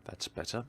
That's better.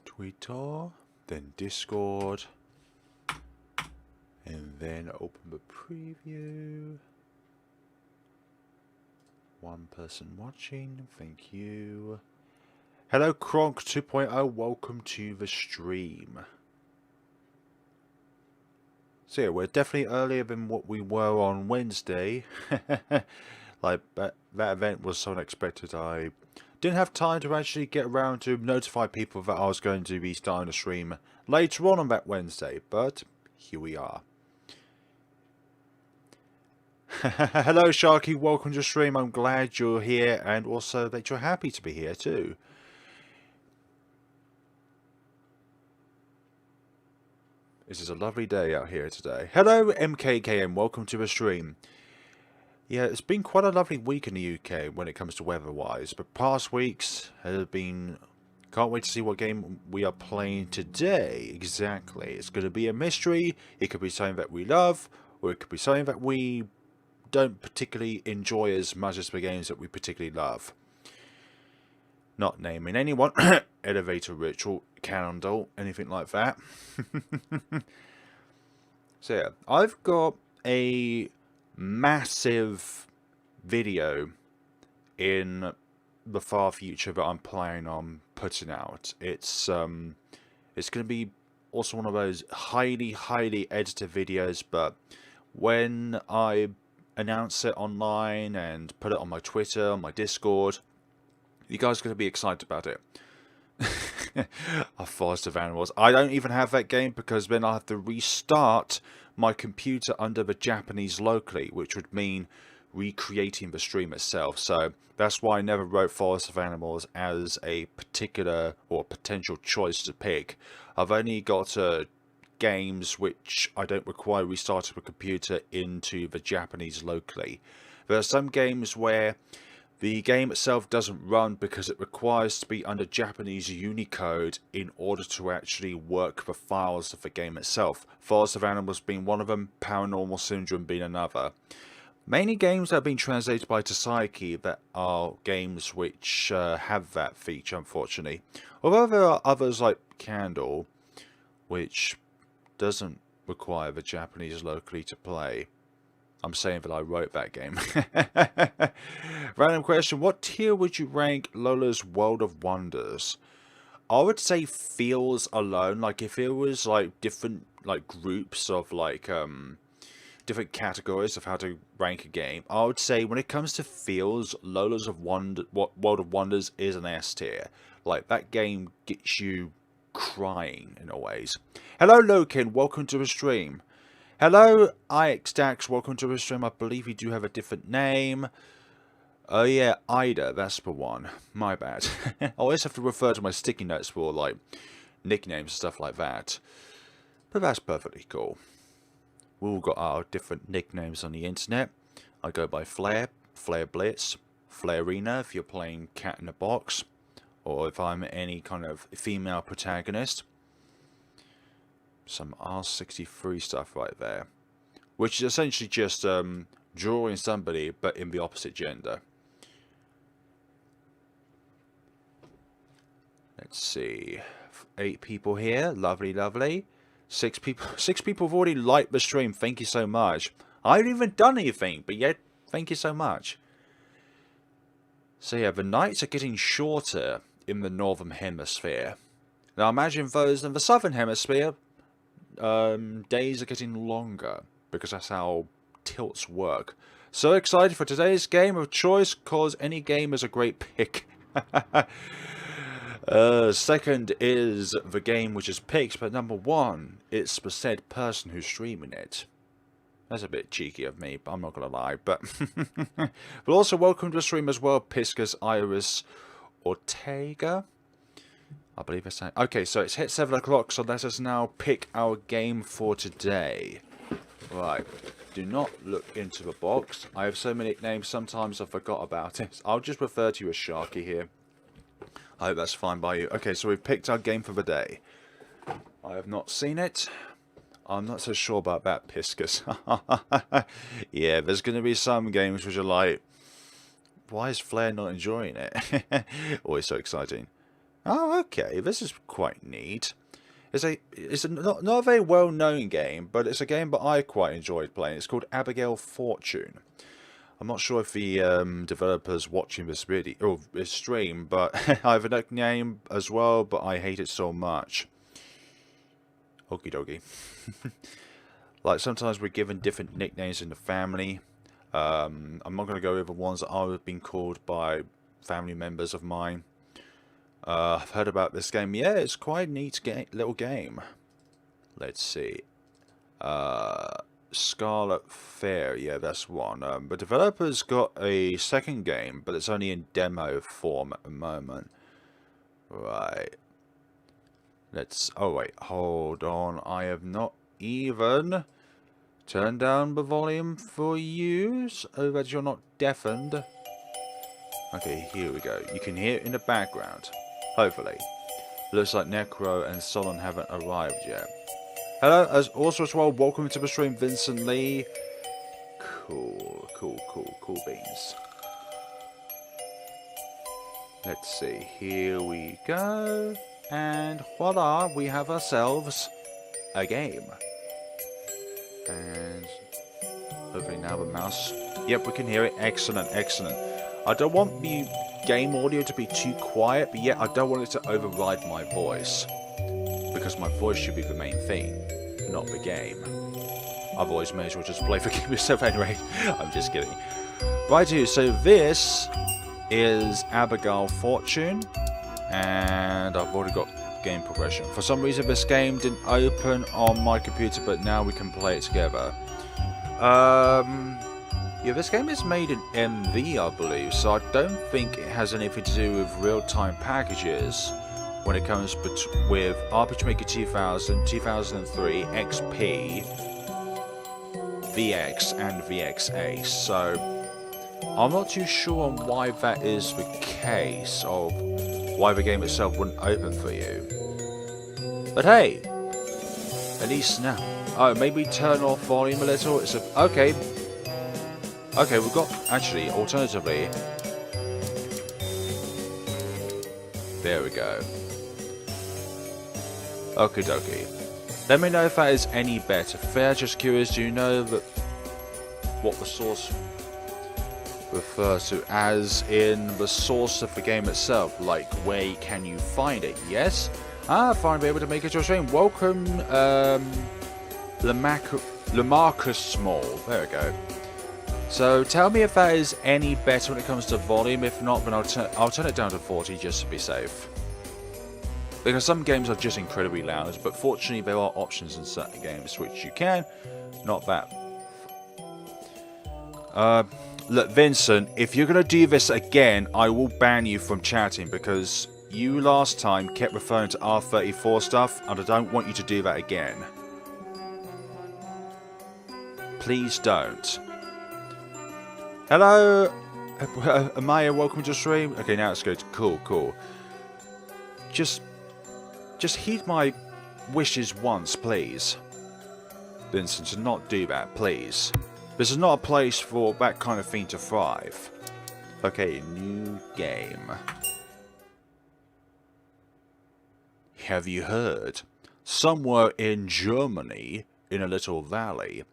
Twitter, then Discord, and then open the preview. One person watching, thank you. Hello Kronk 2.0, welcome to the stream. So yeah, we're definitely earlier than what we were on Wednesday. Like, that event was so unexpected, I didn't have time to actually get around to notify people that I was going to be starting the stream later on that Wednesday, but here we are. Hello Sharky, welcome to the stream. I'm glad you're here and also that you're happy to be here too. This is a lovely day out here today. Hello MKKM, welcome to the stream. Yeah, it's been quite a lovely week in the UK when it comes to weather-wise, but past weeks have been... Can't wait to see what game we are playing today, exactly. It's going to be a mystery, it could be something that we love, or it could be something that we don't particularly enjoy as much as the games that we particularly love. Not naming anyone, Elevator Ritual, Candle, anything like that. So yeah, I've got a massive video in the far future that I'm planning on putting out. It's going to be also one of those highly edited videos, but when I announce it online and put it on my Twitter, on my Discord, you guys are going to be excited about it. A Forest of Animals. I don't even have that game because then I have to restart my computer under the Japanese locally, which would mean recreating the stream itself. So that's why I never wrote Forest of Animals as a particular or potential choice to pick. I've only got games which I don't require restarting the computer into the Japanese locally. There are some games where the game itself doesn't run because it requires to be under Japanese Unicode in order to actually work the files of the game itself. Forest of Animals being one of them, Paranormal Syndrome being another. Many games that have been translated by Tasaiki that are games which have that feature, unfortunately. Although there are others like Candle, which doesn't require the Japanese locally to play. I'm saying that I wrote that game. Random question. What tier would you rank Lola's World of Wonders? I would say feels alone. Like if it was like different like groups of like different categories of how to rank a game, I would say when it comes to feels, Lola's World of Wonders is an S tier. Like that game gets you crying in a ways. Hello Lokin, welcome to the stream. Hello, IXDax, welcome to the stream. I believe you do have a different name. Oh yeah, Ida, that's the one. My bad. I always have to refer to my sticky notes for, like, nicknames and stuff like that. But that's perfectly cool. We've all got our different nicknames on the internet. I go by Flare, FlareBlitzed, Flarina if you're playing Cat in a Box. Or if I'm any kind of female protagonist. Some R63 stuff right there, which is essentially just drawing somebody but in the opposite gender. Let's see, 8 people here, lovely. 6 people have already liked the stream. Thank you so much. I haven't even done anything, but yet thank you so much. So yeah, the nights are getting shorter in the northern hemisphere. Now imagine those in the southern hemisphere. Days are getting longer because that's how tilts work. So excited for today's game of choice, cause any game is a great pick. Second is the game which is picked, but number 1, it's the said person who's streaming it. That's a bit cheeky of me, but I'm not gonna lie. But also welcome to the stream as well, Piscus Iris Ortega. I believe it's saying... Okay, so it's hit 7 o'clock, so let us now pick our game for today. Right. Do not look into the box. I have so many nicknames, sometimes I forgot about it. I'll just refer to you as Sharky here. I hope that's fine by you. Okay, so we've picked our game for the day. I have not seen it. I'm not so sure about that, Piscus. Yeah, there's going to be some games which are like, why is Flare not enjoying it? Always so exciting. Oh, okay, this is quite neat. It's not a very well-known game, but it's a game that I quite enjoyed playing. It's called Abigail Fortune. I'm not sure if the developer's watching this video or this stream, but I have a nickname as well, but I hate it so much. Okie dokie. Like, sometimes we're given different nicknames in the family. I'm not going to go over ones that I've been called by family members of mine. I've heard about this game. Yeah, it's quite a neat little game. Let's see. Scarlet Fair. Yeah, that's one. The developer's got a second game, but it's only in demo form at the moment. Right. Let's... Oh, wait. Hold on. I have not even turned down the volume for you so that you're not deafened. Okay, here we go. You can hear it in the background. Hopefully. Looks like Necro and Solon haven't arrived yet. Hello, as well, welcome to the stream, Vincent Lee. Cool beans. Let's see, here we go. And voila, we have ourselves a game. And hopefully now the mouse... Yep, we can hear it. Excellent, excellent. I don't want the game audio to be too quiet, but yet I don't want it to override my voice. Because my voice should be the main theme, not the game. Otherwise, may as well just play the game yourself anyway. I'm just kidding. Righto, so this is Abigail Fortune. And I've already got game progression. For some reason, this game didn't open on my computer, but now we can play it together. Yeah, this game is made in MV, I believe, so I don't think it has anything to do with real-time packages when it comes with RPG Maker 2000, 2003, XP, VX, and VXA. So I'm not too sure on why that is the case, of why the game itself wouldn't open for you. But hey, at least now. Oh, maybe turn off volume a little. It's a... Okay. Okay, we've got... Actually, alternatively... There we go. Okie dokie. Let me know if that is any better. Fair, just curious, do you know that what the source refers to as in the source of the game itself? Like, where can you find it? Yes? Ah, finally able to make it to a stream. Welcome, Lamarcus Small. There we go. So tell me if that is any better when it comes to volume. If not, then I'll turn it down to 40 just to be safe. Because some games are just incredibly loud, but fortunately there are options in certain games which you can. Not that. Look, Vincent, if you're going to do this again, I will ban you from chatting, because you last time kept referring to R34 stuff, and I don't want you to do that again. Please don't. Hello, Amaya, welcome to the stream. Okay, now it's good. Cool, cool. Just heed my wishes once, please. Vincent, to not do that, please. This is not a place for that kind of thing to thrive. Okay, new game. Have you heard? Somewhere in Germany, in a little valley,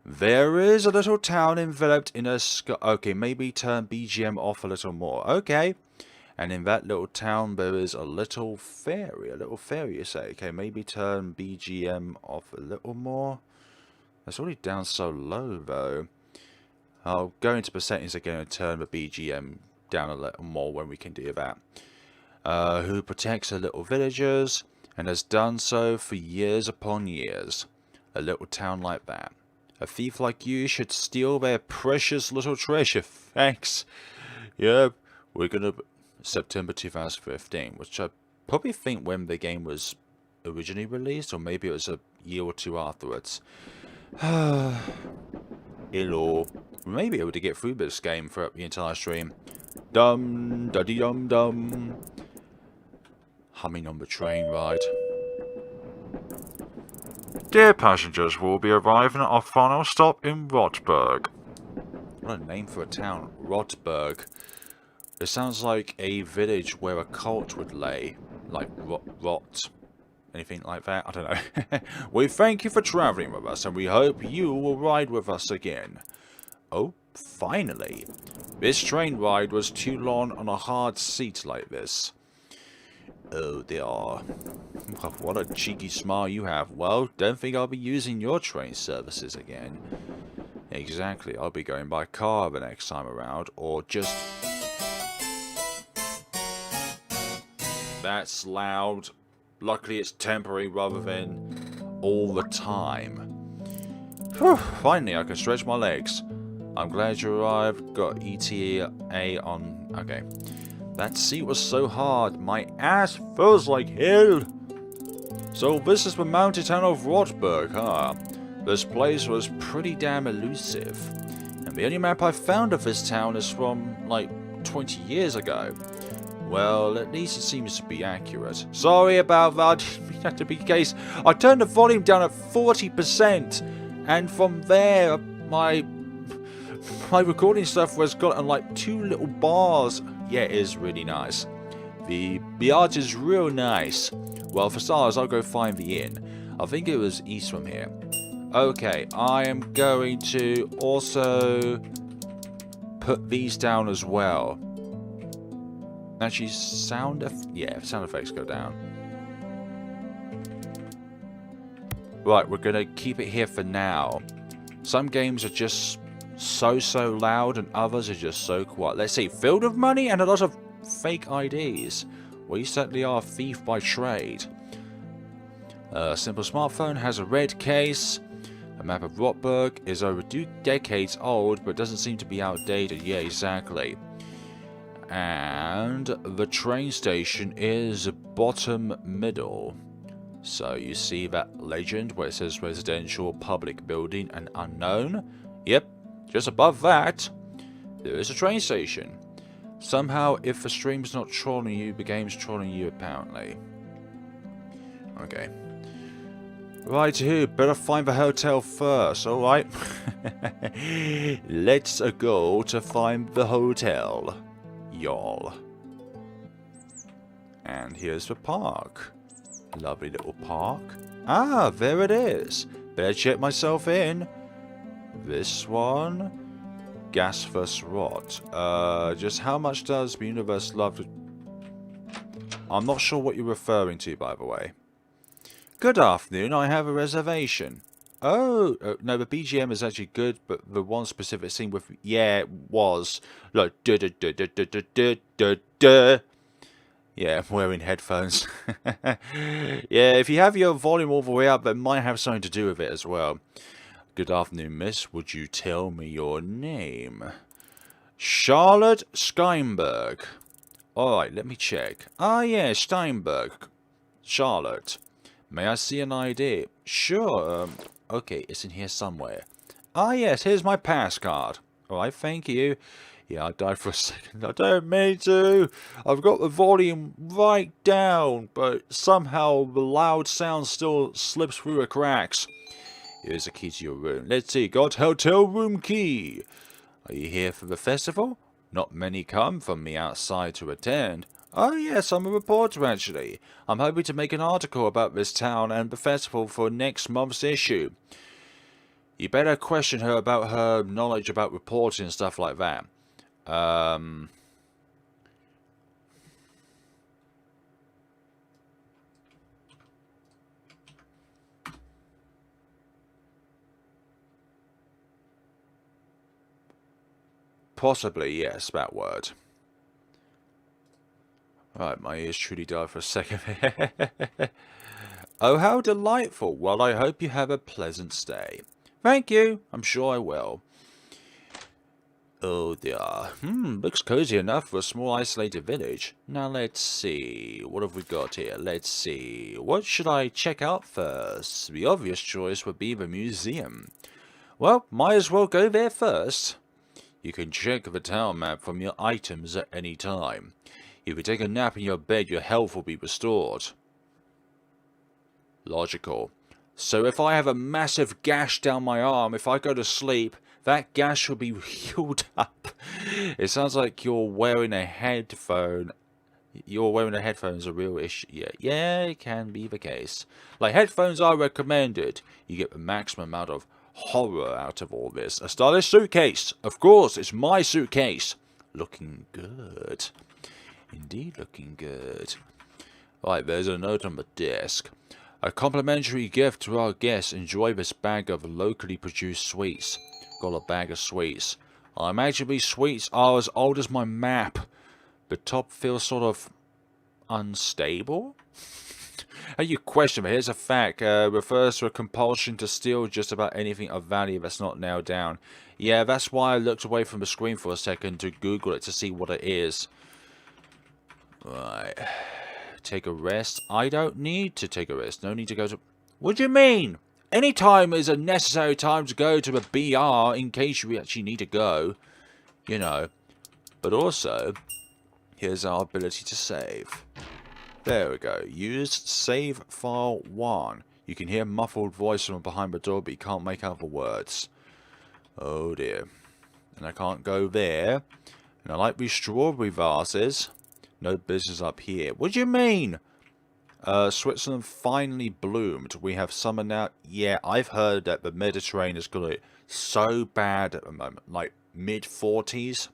there is a little town enveloped in a sky. Okay, maybe turn BGM off a little more. Okay. And in that little town, there is a little fairy. A little fairy, you say. Okay, maybe turn BGM off a little more. It's already down so low, though. I'll go into the settings again and turn the BGM down a little more when we can do that. Who protects her little villagers and has done so for years upon years. A little town like that. A thief like you should steal their precious little treasure. Thanks. Yep, we're gonna... September 2015, which I probably think when the game was originally released, or maybe it was a year or two afterwards. Hello. We may be able to get through this game throughout the entire stream. Dum, duddy dum dum. Humming on the train ride. Dear passengers, we'll be arriving at our final stop in Rotberg. What a name for a town, Rotberg. It sounds like a village where a cult would lay. Like rot. Anything like that? I don't know. We thank you for travelling with us, and we hope you will ride with us again. Oh, finally. This train ride was too long on a hard seat like this. Oh, they are. What a cheeky smile you have. Well, don't think I'll be using your train services again. Exactly, I'll be going by car the next time around, or just... That's loud. Luckily it's temporary rather than all the time. Whew, finally I can stretch my legs. I'm glad you arrived. Got ETA on... Okay. That seat was so hard. My ass feels like hell. So this is the mountain town of Rotberg, huh? This place was pretty damn elusive. And the only map I found of this town is from, like, 20 years ago. Well, at least it seems to be accurate. Sorry about that. Didn't mean that to be the case. I turned the volume down at 40%. And from there, my recording stuff was got on like 2 little bars. Yeah, it is really nice. The art is real nice. Well, for starters, I'll go find the inn. I think it was east from here. Okay, I am going to also put these down as well. Actually, sound effects go down. Right, we're going to keep it here for now. Some games are just so loud and others are just so quiet. Let's see, filled with money and a lot of fake IDs. We certainly are a thief by trade. A simple smartphone has a red case. A map of Rotberg is over 2 decades old, but doesn't seem to be outdated. Yeah, exactly. And the train station is bottom middle. So you see that legend where it says residential public building and unknown? Yep, just above that, there is a train station. Somehow, if the stream's not trolling you, the game's trolling you apparently. Okay. Right here, better find the hotel first, alright? Let's go to find the hotel, y'all. And here's the park. Lovely little park. Ah, there it is. Better check myself in. This one. Gaseous rot. Just how much does the universe love to... I'm not sure what you're referring to, by the way. Good afternoon, I have a reservation. Oh, no, the BGM is actually good, but the one specific scene with... Yeah, it was. Like, yeah, I'm wearing headphones. Yeah, if you have your volume all the way up, that might have something to do with it as well. Good afternoon, miss. Would you tell me your name? Charlotte Steinberg. Alright, let me check. Ah, yeah, Steinberg. Charlotte. May I see an ID? Sure. Okay, it's in here somewhere. Ah, yes, here's my pass card. Alright, thank you. Yeah, I died for a second. I don't mean to. I've got the volume right down, but somehow the loud sound still slips through the cracks. Here's a key to your room. Let's see, got hotel room key. Are you here for the festival? Not many come from the outside to attend. Oh yes, I'm a reporter actually. I'm hoping to make an article about this town and the festival for next month's issue. You better question her about her knowledge about reporting and stuff like that. Possibly, yes, that word. Right, my ears truly died for a second. Oh, how delightful. Well, I hope you have a pleasant stay. Thank you. I'm sure I will. Oh dear. Looks cozy enough for a small isolated village. Now let's see. What have we got here? Let's see. What should I check out first? The obvious choice would be the museum. Well, might as well go there first. You can check the town map from your items at any time. If you take a nap in your bed, your health will be restored. Logical. So if I have a massive gash down my arm, if I go to sleep, that gash will be healed up. It sounds like you're wearing a headphone. You're wearing a headphone is a real issue. Yeah, it can be the case. Like, headphones are recommended. You get the maximum amount of horror out of all this. A stylish suitcase. Of course, it's my suitcase. Looking good. Indeed looking good. Right, there's a note on the desk. A complimentary gift to our guests. Enjoy this bag of locally produced sweets. Got a bag of sweets. I imagine these sweets are as old as my map. The top feels sort of unstable. You question, but here's a fact. Refers to a compulsion to steal just about anything of value that's not nailed down. Yeah, that's why I looked away from the screen for a second to Google it to see what it is. Right. Take a rest. I don't need to take a rest. No need to go to... What do you mean? Any time is a necessary time to go to a BR in case you actually need to go. You know. But also, here's our ability to save. There we go. Use save file 1. You can hear a muffled voice from behind the door, but you can't make out the words. Oh dear. And I can't go there. And I like these strawberry vases. No business up here. What do you mean? Switzerland finally bloomed. We have summer now. Yeah, I've heard that the Mediterranean has got it so bad at the moment. Like mid-40s.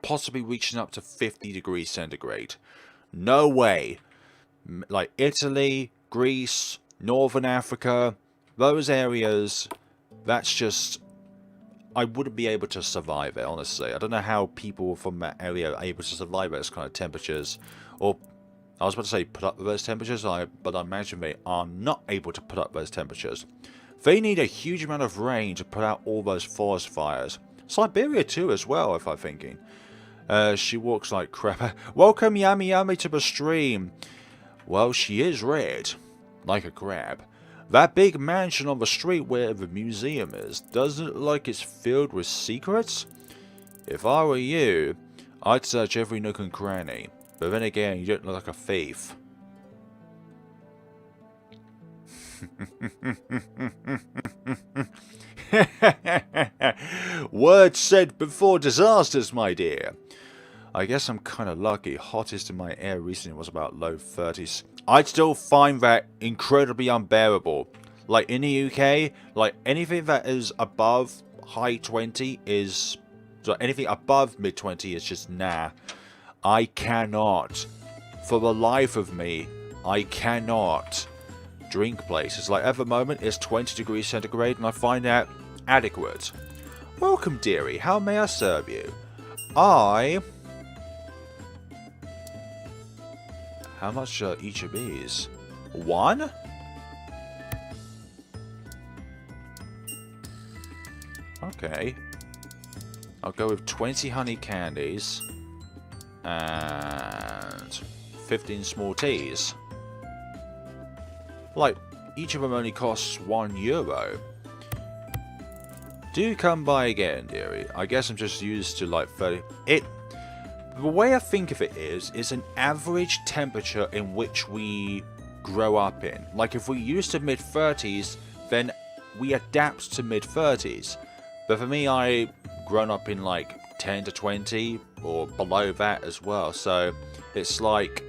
Possibly reaching up to 50 degrees centigrade. No way. Like Italy, Greece, Northern Africa. Those areas. That's just... I wouldn't be able to survive it, honestly. I don't know how people from that area are able to survive those kind of temperatures. Or, I was about to say put up with those temperatures, but I imagine they are not able to put up those temperatures. They need a huge amount of rain to put out all those forest fires. Siberia too as well, if I'm thinking. She walks like crap. Welcome Yummy Yummy to the stream. Well, she is red. Like a crab. That big mansion on the street where the museum is, doesn't it look like it's filled with secrets? If I were you, I'd search every nook and cranny. But then again, you don't look like a thief. Words said before disasters, my dear. I guess I'm kind of lucky. Hottest in my area recently was about low 30s. I'd still find that incredibly unbearable. Like in the UK, like anything that is above high 20 is... So anything above mid 20 is just nah. I cannot. For the life of me, I cannot drink places. Like at the moment, it's 20 degrees centigrade and I find that adequate. Welcome, dearie. How may I serve you? How much are each of these? 1? Okay. I'll go with 20 honey candies. And 15 small teas. Like, each of them only costs €1. Do come by again, dearie. I guess I'm just used to like 30... The way I think of it is an average temperature in which we grow up in. Like if we're used to mid-30s, then we adapt to mid-30s. But for me, I've grown up in like 10 to 20 or below that as well. So it's like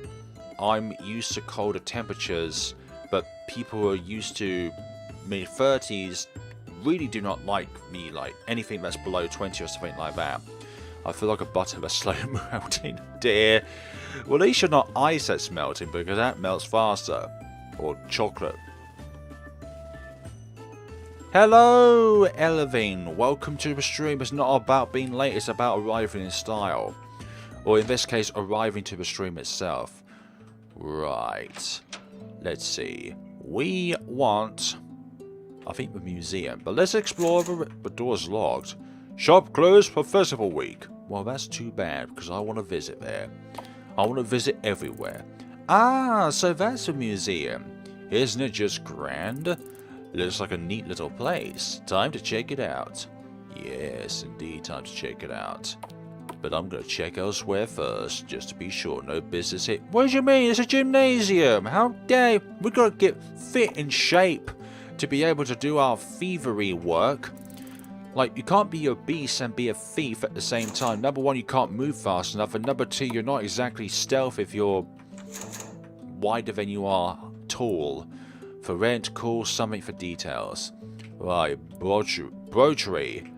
I'm used to colder temperatures, but people who are used to mid-30s really do not like me, like anything that's below 20 or something like that. I feel like a butter that's slow melting. Dear. Well, at least you're not ice that's melting, because that melts faster. Or chocolate. Hello, Elevine. Welcome to the stream. It's not about being late, it's about arriving in style. Or in this case, arriving to the stream itself. Right. Let's see. We want... I think the museum. But let's explore the door's locked. Shop closed for festival week. Well, that's too bad, because I want to visit there. I want to visit everywhere. Ah, so that's a museum. Isn't it just grand? Looks like a neat little place. Time to check it out. Yes, indeed, time to check it out. But I'm going to check elsewhere first, just to be sure no business here. What do you mean? It's a gymnasium. How dare you? We've got to get fit in shape to be able to do our thievery work. Like, you can't be obese and be a thief at the same time. Number one, you can't move fast enough. And number two, you're not exactly stealth if you're wider than you are tall. For rent, call something for details. Right, brochery.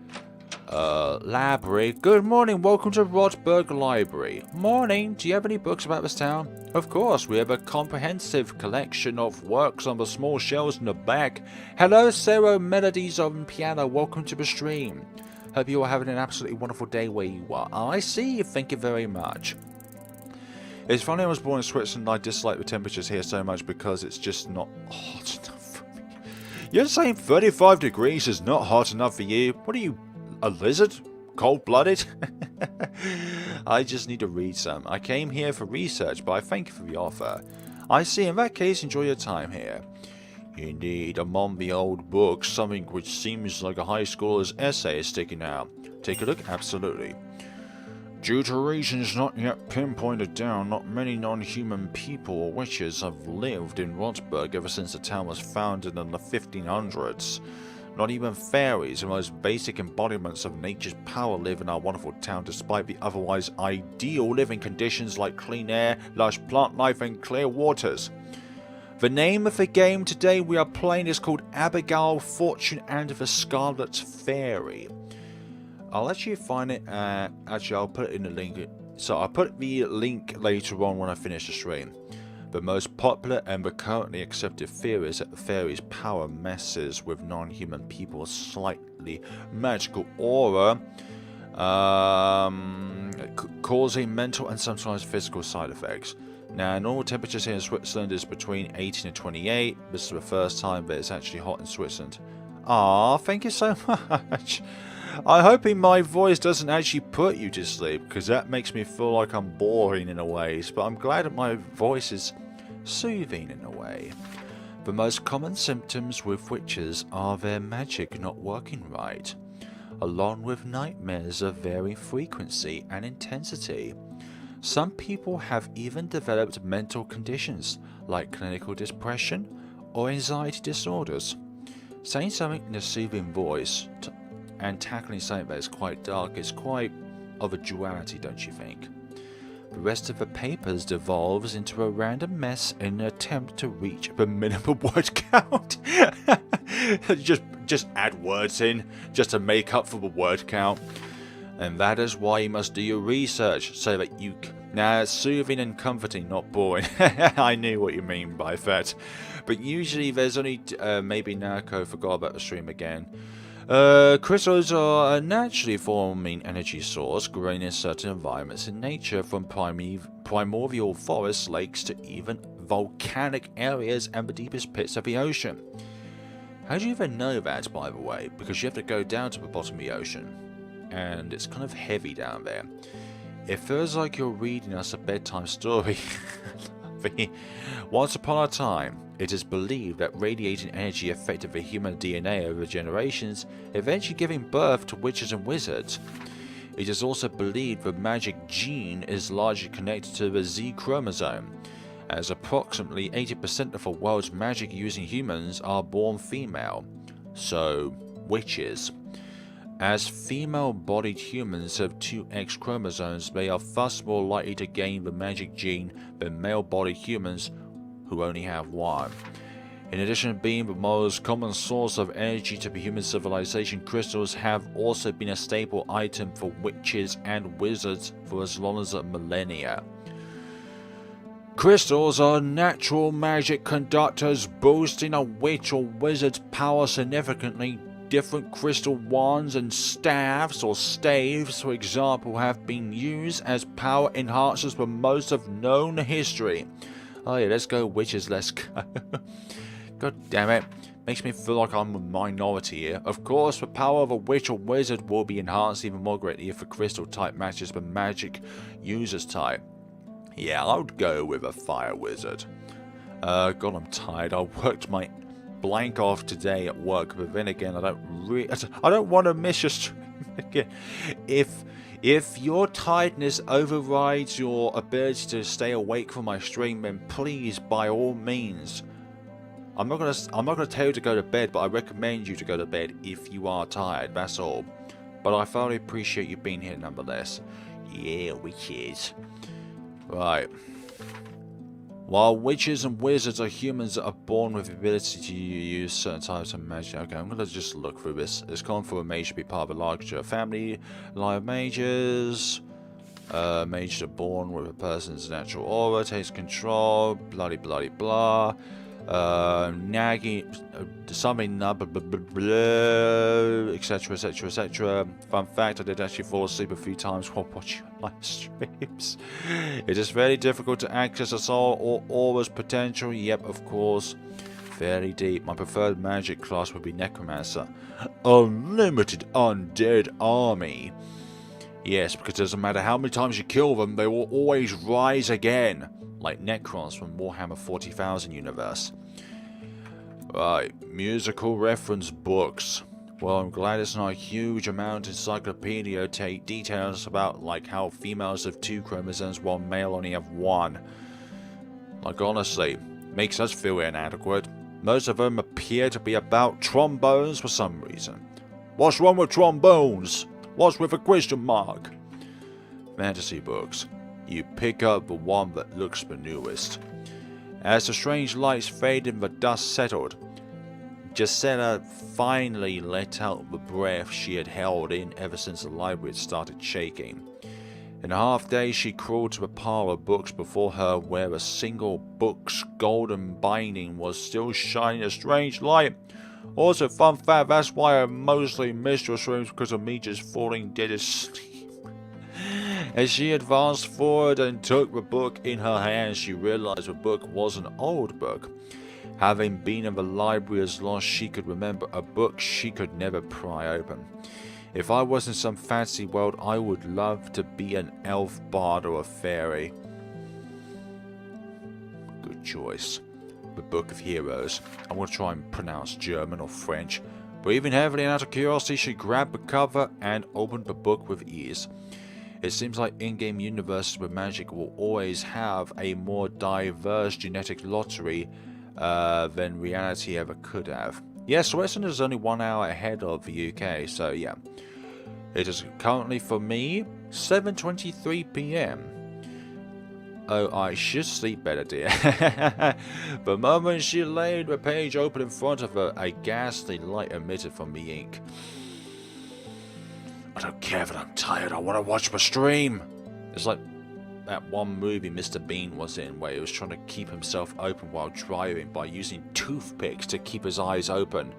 Library. Good morning, welcome to Rotberg Library. Morning, do you have any books about this town? Of course, we have a comprehensive collection of works on the small shelves in the back. Hello, Sarah Melodies on Piano, welcome to the stream. Hope you are having an absolutely wonderful day where you are. Oh, I see, thank you very much. It's funny I was born in Switzerland, I dislike the temperatures here so much because it's just not hot enough for me. You're saying 35 degrees is not hot enough for you? What are you, a lizard? Cold-blooded? I just need to read some. I came here for research, but I thank you for the offer. I see. In that case, enjoy your time here. Indeed, among the old books, something which seems like a high schooler's essay is sticking out. Take a look? Absolutely. Due to reasons not yet pinpointed down, not many non-human people or witches have lived in Rotberg ever since the town was founded in the 1500s. Not even fairies, the most basic embodiments of nature's power, live in our wonderful town despite the otherwise ideal living conditions like clean air, lush plant life and clear waters. The name of the game today we are playing is called Abigail, Fortune and the Scarlet Fairy. I'll actually find it, actually I'll put it in the link, so I'll put the link later on when I finish the stream. The most popular and the currently accepted theory is that the fairy's power messes with non-human people's slightly magical aura, causing mental and sometimes physical side effects. Now, normal temperatures here in Switzerland is between 18 and 28. This is the first time that it's actually hot in Switzerland. Ah, thank you so much. I'm hoping my voice doesn't actually put you to sleep, because that makes me feel like I'm boring in a way, but I'm glad that my voice is soothing in a way. The most common symptoms with witches are their magic not working right, along with nightmares of varying frequency and intensity. Some people have even developed mental conditions like clinical depression or anxiety disorders. Saying something in a soothing voice and tackling something that is quite dark is quite of a duality, don't you think? The rest of the papers devolves into a random mess in an attempt to reach the minimum word count. just add words in, just to make up for the word count. And that is why you must do your research, so that you now it's soothing and comforting, not boring. I knew what you mean by that. But usually there's only, maybe Narco forgot about the stream again. Crystals are a naturally forming energy source growing in certain environments in nature, from primordial forests, lakes to even volcanic areas and the deepest pits of the ocean. How do you even know that, by the way? Because you have to go down to the bottom of the ocean, and it's kind of heavy down there. It feels like you're reading us a bedtime story. Once upon a time, it is believed that radiating energy affected the human DNA over generations, eventually giving birth to witches and wizards. It is also believed the magic gene is largely connected to the Z chromosome, as approximately 80% of the world's magic-using humans are born female. So, witches. As female-bodied humans have two X chromosomes, they are thus more likely to gain the magic gene than male-bodied humans who only have one. In addition to being the most common source of energy to the human civilization, crystals have also been a staple item for witches and wizards for as long as a millennia. Crystals are natural magic conductors, boosting a witch or wizard's power significantly. Different crystal wands and staffs or staves, for example, have been used as power enhancers for most of known history. Oh yeah, let's go witches, let's go. God damn it. Makes me feel like I'm a minority here. Of course, the power of a witch or wizard will be enhanced even more greatly if the crystal type matches the magic user's type. Yeah, I would go with a fire wizard. God, I'm tired. I worked my blank off today at work, but then again, I don't want to miss your stream again. If your tiredness overrides your ability to stay awake for my stream, then please, by all means, I'm not gonna tell you to go to bed, but I recommend you to go to bed if you are tired. That's all. But I thoroughly appreciate you being here nonetheless. Yeah, witches. Right. While witches and wizards are humans that are born with the ability to use certain types of magic. Okay, I'm gonna just look through this. It's common for a mage to be part of a larger family line of mages. Mages are born with a person's natural aura, takes control, bloody bloody blah. Nagging, something, etc, etc, etc. Fun fact, I did actually fall asleep a few times while watching live streams. It is very difficult to access a soul or aura's potential. Yep, of course. Fairly deep. My preferred magic class would be Necromancer. Unlimited undead army. Yes, because it doesn't matter how many times you kill them, they will always rise again. Like Necrons from Warhammer 40,000 universe. Right, musical reference books. Well, I'm glad it's not a huge amount encyclopedia details about like how females have 2 chromosomes while male only have 1. Like honestly, makes us feel inadequate. Most of them appear to be about trombones for some reason. What's wrong with trombones? What's with a question mark? Fantasy books. You pick up the one that looks the newest. As the strange lights faded and the dust settled, Gisela finally let out the breath she had held in ever since the library had started shaking. In a half day, she crawled to a pile of books before her where a single book's golden binding was still shining a strange light. Also, fun fact, that's why I mostly missed your streams because of me just falling dead asleep. As she advanced forward and took the book in her hands, she realized the book was an old book. Having been in the library as long as she could remember, a book she could never pry open. If I was in some fantasy world, I would love to be an elf, bard, or a fairy. Good choice. The Book of Heroes. I'm going to try and pronounce German or French. Breathing heavily and out of curiosity, she grabbed the cover and opened the book with ease. It seems like in-game universes with magic will always have a more diverse genetic lottery than reality ever could have. Yes, Switzerland is only 1 hour ahead of the UK, so yeah. It is currently, for me, 7:23 PM. Oh, I should sleep better, dear. The moment she laid the page open in front of her, a ghastly light emitted from the ink. I don't care that I'm tired, I want to watch my stream. It's like that one movie Mr. Bean was in where he was trying to keep himself open while driving by using toothpicks to keep his eyes open.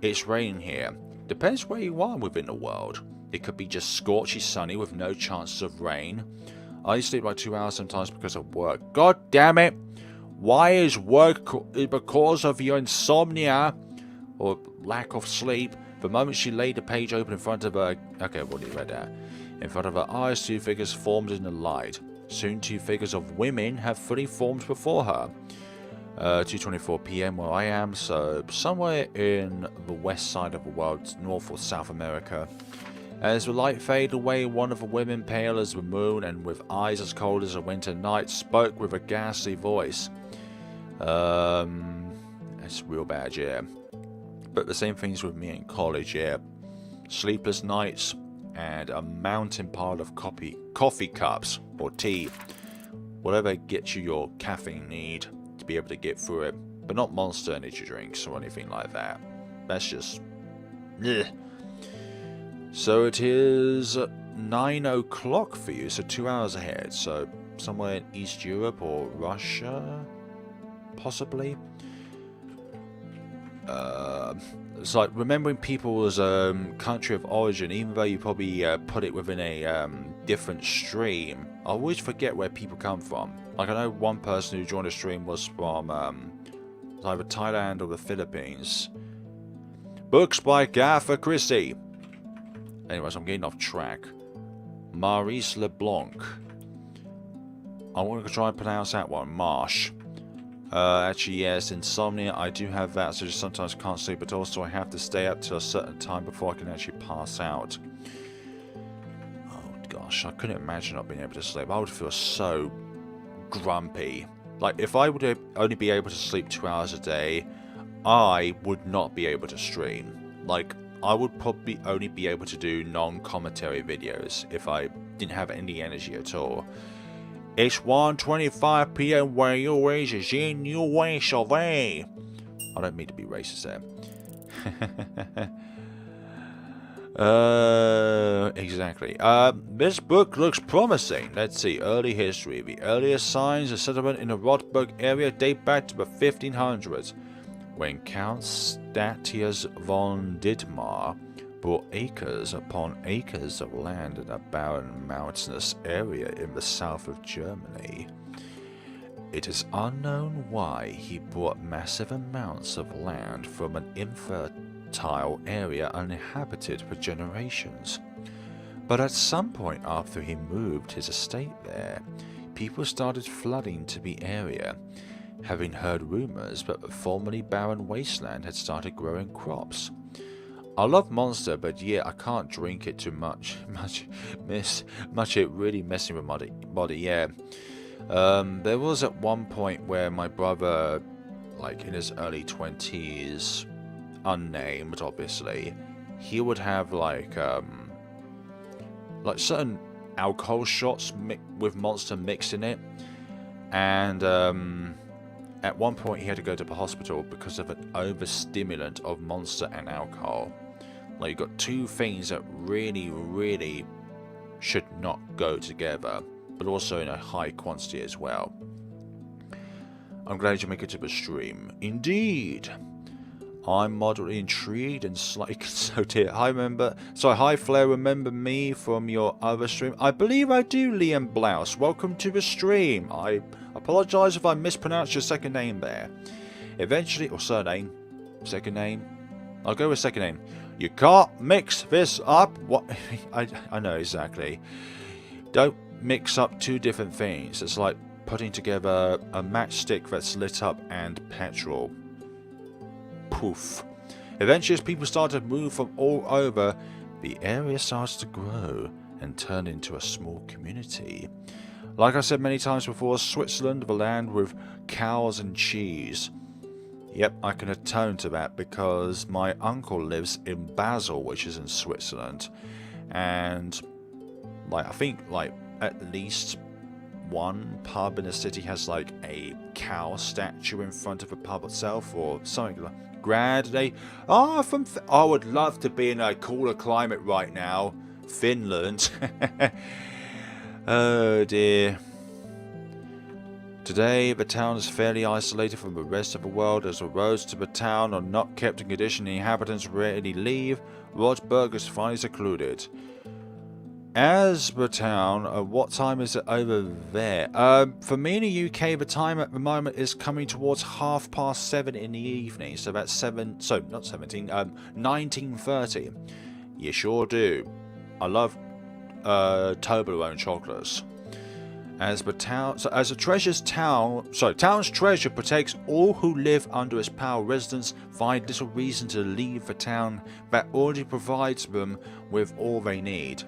It's raining here. Depends where you are within the world. It could be just scorchy sunny with no chances of rain. I sleep like 2 hours sometimes because of work. God damn it! Why is work because of your insomnia or lack of sleep? The moment she laid the page open in front of her... Okay, what do you read that? In front of her eyes, 2 figures formed in the light. Soon 2 figures of women have fully formed before her. 2:24 PM where I am, so somewhere in the west side of the world, North or South America. As the light faded away, one of the women, pale as the moon and with eyes as cold as a winter night, spoke with a ghastly voice. It's real bad, yeah. But the same things with me in college, yeah. Sleepless nights and a mountain pile of coffee cups or tea. Whatever gets you your caffeine need to be able to get through it. But not Monster energy drinks or anything like that. That's just... Ugh. So it is 9 o'clock for you, so 2 hours ahead. So somewhere in East Europe or Russia, possibly. It's like remembering people's country of origin, even though you probably put it within a different stream. I always forget where people come from. Like I know one person who joined a stream was from It's either Thailand or the Philippines. Books by Agatha Christie. Anyways, I'm getting off track. Maurice LeBlanc. I want to try and pronounce that one. Marsh. Actually, yes, insomnia. I do have that, so just sometimes can't sleep, but also I have to stay up till a certain time before I can actually pass out. Oh gosh, I couldn't imagine not being able to sleep. I would feel so grumpy. Like, if I would only be able to sleep 2 hours a day, I would not be able to stream. Like, I would probably only be able to do non-commentary videos if I didn't have any energy at all. It's 1:25 PM where your age is in your way, Chauvet. I don't mean to be racist there. Exactly. This book looks promising. Let's see. Early history. The earliest signs of settlement in the Rotberg area date back to the 1500s, when Count Statius von Dittmar bought acres upon acres of land in a barren mountainous area in the south of Germany. It is unknown why he bought massive amounts of land from an infertile area uninhabited for generations. But at some point after he moved his estate there, people started flooding to the area, having heard rumors that the formerly barren wasteland had started growing crops. I love Monster, but yeah, I can't drink it too much. It really messing with my body, yeah. There was at one point where my brother, like in his early 20s, unnamed obviously, he would have like certain alcohol shots with Monster mixed in it, and at one point he had to go to the hospital because of an overstimulant of Monster and alcohol. Like, you've got two things that really, really should not go together, but also in a high quantity as well. I'm glad you make it to the stream. Indeed. I'm moderately intrigued and slightly so dear. Hi Flare, remember me from your other stream? I believe I do, Liam Blouse. Welcome to the stream. I apologise if I mispronounced your second name there. Eventually, or surname, second name. I'll go with second name. You can't mix this up. What? I know exactly. Don't mix up two different things. It's like putting together a matchstick that's lit up and petrol. Poof. Eventually, as people started to move from all over, the area started to grow and turn into a small community. Like I said many times before, Switzerland, the land with cows and cheese. Yep, I can atone to that because my uncle lives in Basel, which is in Switzerland, and I think at least one pub in the city has like a cow statue in front of the pub itself, or something like Grad. I would love to be in a cooler climate right now, Finland. Oh dear. Today, the town is fairly isolated from the rest of the world, as the roads to the town are not kept in condition and the inhabitants rarely leave. Rotberg is finally secluded. As the town, what time is it over there? For me in the UK, the time at the moment is coming towards 7:30 in the evening, so that's 19:30. You sure do. I love Toblerone chocolates. As the town's treasure protects all who live under its power. Residents find little reason to leave the town that already provides them with all they need.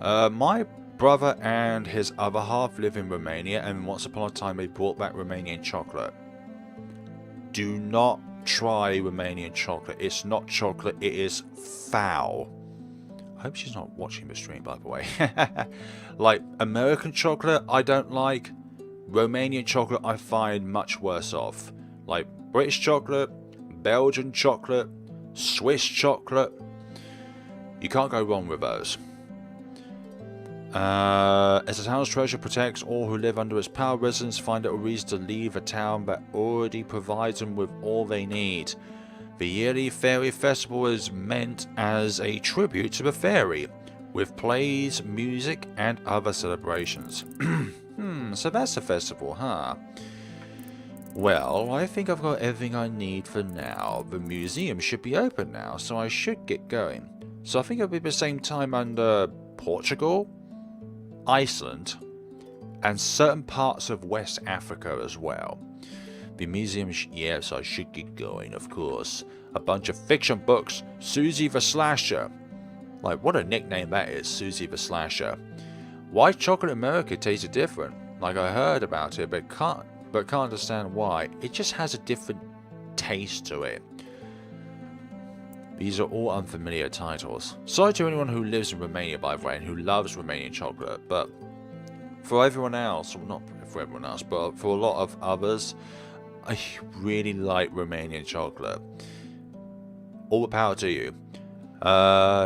My brother and his other half live in Romania, and once upon a time they brought back Romanian chocolate. Do not try Romanian chocolate. It's not chocolate, it is foul. I hope she's not watching the stream, by the way. Like, American chocolate, I don't like. Romanian chocolate, I find much worse off. Like, British chocolate, Belgian chocolate, Swiss chocolate. You can't go wrong with those. As the town's treasure protects all who live under its power, residents find it a reason to leave a town that already provides them with all they need. The yearly fairy festival is meant as a tribute to the fairy, with plays, music, and other celebrations. So that's the festival, huh? Well, I think I've got everything I need for now. The museum should be open now, so I should get going. So I think it'll be the same time under Portugal, Iceland, and certain parts of West Africa as well. The museum, yes, I should get going, of course. A bunch of fiction books, Susie the Slasher. Like, what a nickname that is, Susie the Slasher. White chocolate in America tasted different. Like, I heard about it, but can't understand why. It just has a different taste to it. These are all unfamiliar titles. Sorry to anyone who lives in Romania, by the way, and who loves Romanian chocolate, but for everyone else, well, not for everyone else, but for a lot of others, I really like Romanian chocolate. All the power to you.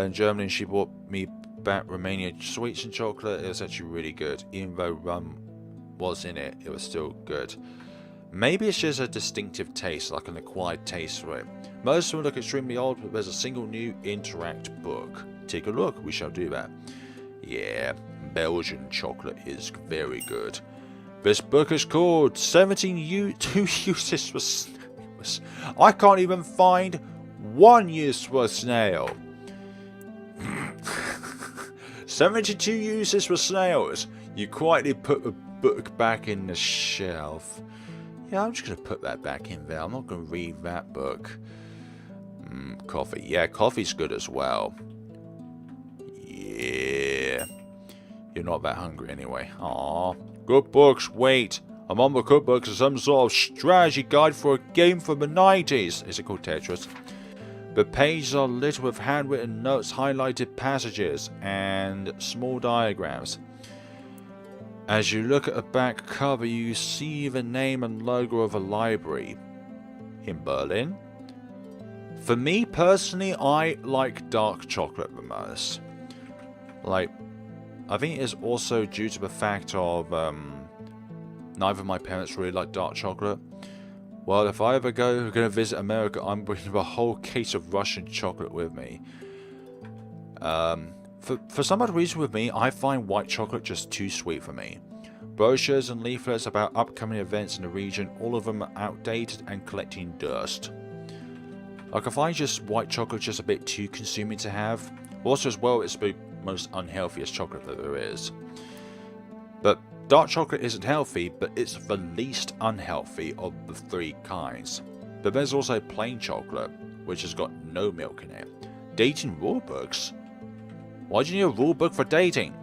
In Germany, she brought me back Romanian sweets and chocolate. It was actually really good. Even though rum was in it, it was still good. Maybe it's just a distinctive taste, like an acquired taste for it. Most of them look extremely old, but there's a single new Interact book. Take a look, we shall do that. Yeah, Belgian chocolate is very good. This book is called 17 Uses for Snails. I can't even find one use for a snail. 72 uses for snails. You quietly put the book back in the shelf. Yeah, I'm just going to put that back in there. I'm not going to read that book. Coffee. Yeah, coffee's good as well. Yeah. You're not that hungry anyway. Aww. Good books. Wait. I'm on the cookbook as some sort of strategy guide for a game from the 90s. Is it called Tetris? The pages are littered with handwritten notes, highlighted passages, and small diagrams. As you look at the back cover, you see the name and logo of a library in Berlin. For me personally, I like dark chocolate the most. Like, I think it is also due to the fact of neither of my parents really like dark chocolate. Well, if I ever going to visit America, I'm bringing a whole case of Russian chocolate with me. For some odd reason with me, I find white chocolate just too sweet for me. Brochures and leaflets about upcoming events in the region, all of them are outdated and collecting dust. Like, I find just white chocolate just a bit too consuming to have. Also as well, it's the most unhealthiest chocolate that there is. But dark chocolate isn't healthy, but it's the least unhealthy of the three kinds. But there's also plain chocolate, which has got no milk in it. Dating rule books? Why do you need a rule book for dating?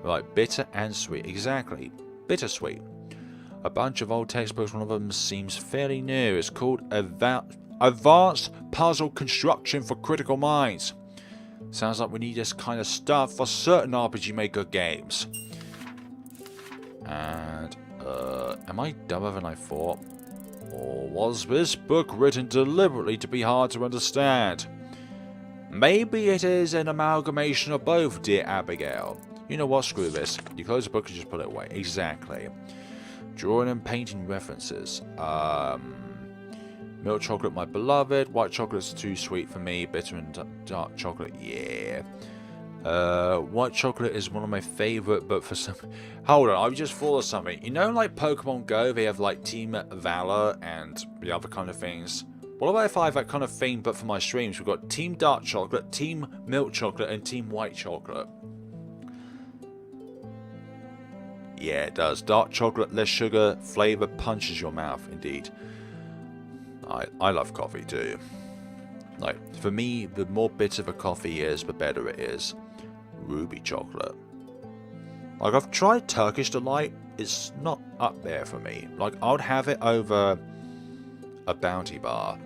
Right, bitter and sweet. Exactly. Bittersweet. A bunch of old textbooks, one of them seems fairly new. It's called Advanced Puzzle Construction for Critical Minds. Sounds like we need this kind of stuff for certain RPG Maker games. And, am I dumber than I thought? Or was this book written deliberately to be hard to understand? Maybe it is an amalgamation of both, dear Abigail. You know what, screw this. You close the book and just put it away. Exactly. Drawing and painting references. Milk chocolate, my beloved. White chocolate's too sweet for me. Bitter and dark chocolate, yeah. White chocolate is one of my favorite, but for some... Hold on, I've just thought of something. You know, like Pokemon Go, they have like Team Valor and the other kind of things. What about if I have that kind of thing, but for my streams? We've got Team Dark Chocolate, Team Milk Chocolate, and Team White Chocolate. Yeah, it does. Dark chocolate, less sugar, flavour, punches your mouth, indeed. I love coffee too. Like, for me, the more bitter the coffee is, the better it is. Ruby chocolate. Like, I've tried Turkish Delight. It's not up there for me. Like, I would have it over a Bounty Bar.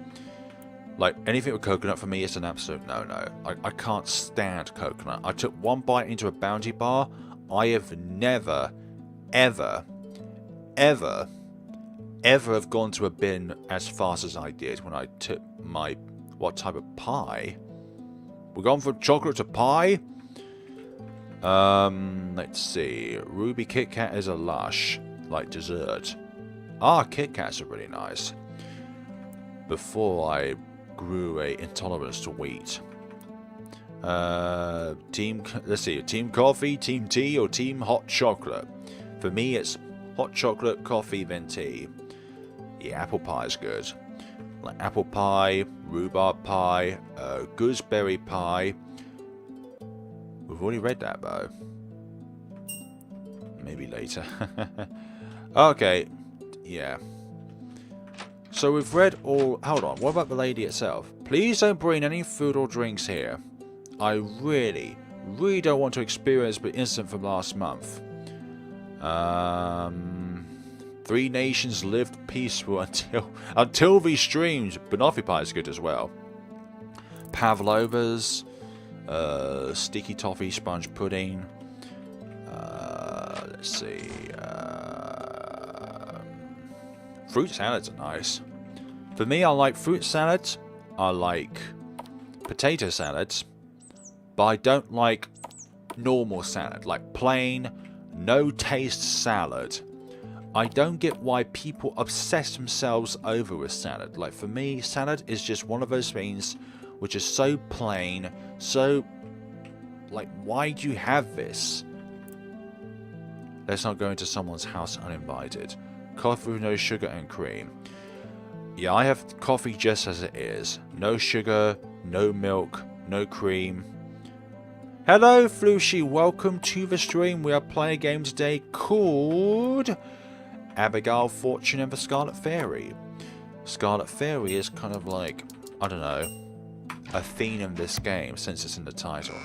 Like, anything with coconut for me is an absolute no-no. I can't stand coconut. I took one bite into a Bounty Bar. I have never, ever have gone to a bin as fast as I did when I took my... What type of pie? We're going from chocolate to pie? Let's see. Ruby Kit Kat is a lush. Like dessert. Ah, Kit Kats are really nice. Before I grew a intolerance to wheat. Let's see. Team coffee, team tea, or team hot chocolate? For me, it's hot chocolate, coffee, then tea. Yeah, apple pie is good. Like apple pie, rhubarb pie, gooseberry pie. We've already read that though. Maybe later. Okay, yeah. So we've read all... Hold on, what about the lady itself? Please don't bring any food or drinks here. I really don't want to experience the incident from last month. 3 nations lived peaceful until these streams. Banoffee pie is good as well. Pavlova's, sticky toffee sponge pudding. Let's see. Fruit salads are nice. For me, I like fruit salads. I like potato salads. But I don't like normal salad. Like plain, no taste salad. I don't get why people obsess themselves over a salad. Like for me, salad is just one of those things which is so plain, so... Like, why do you have this? Let's not go into someone's house uninvited. Coffee with no sugar and cream. Yeah, I have coffee just as it is. No sugar, no milk, no cream. Hello, Flushy. Welcome to the stream. We are playing a game today called Abigail, Fortune and the Scarlet Fairy. Scarlet Fairy is kind of like, I don't know, a theme in this game since it's in the title.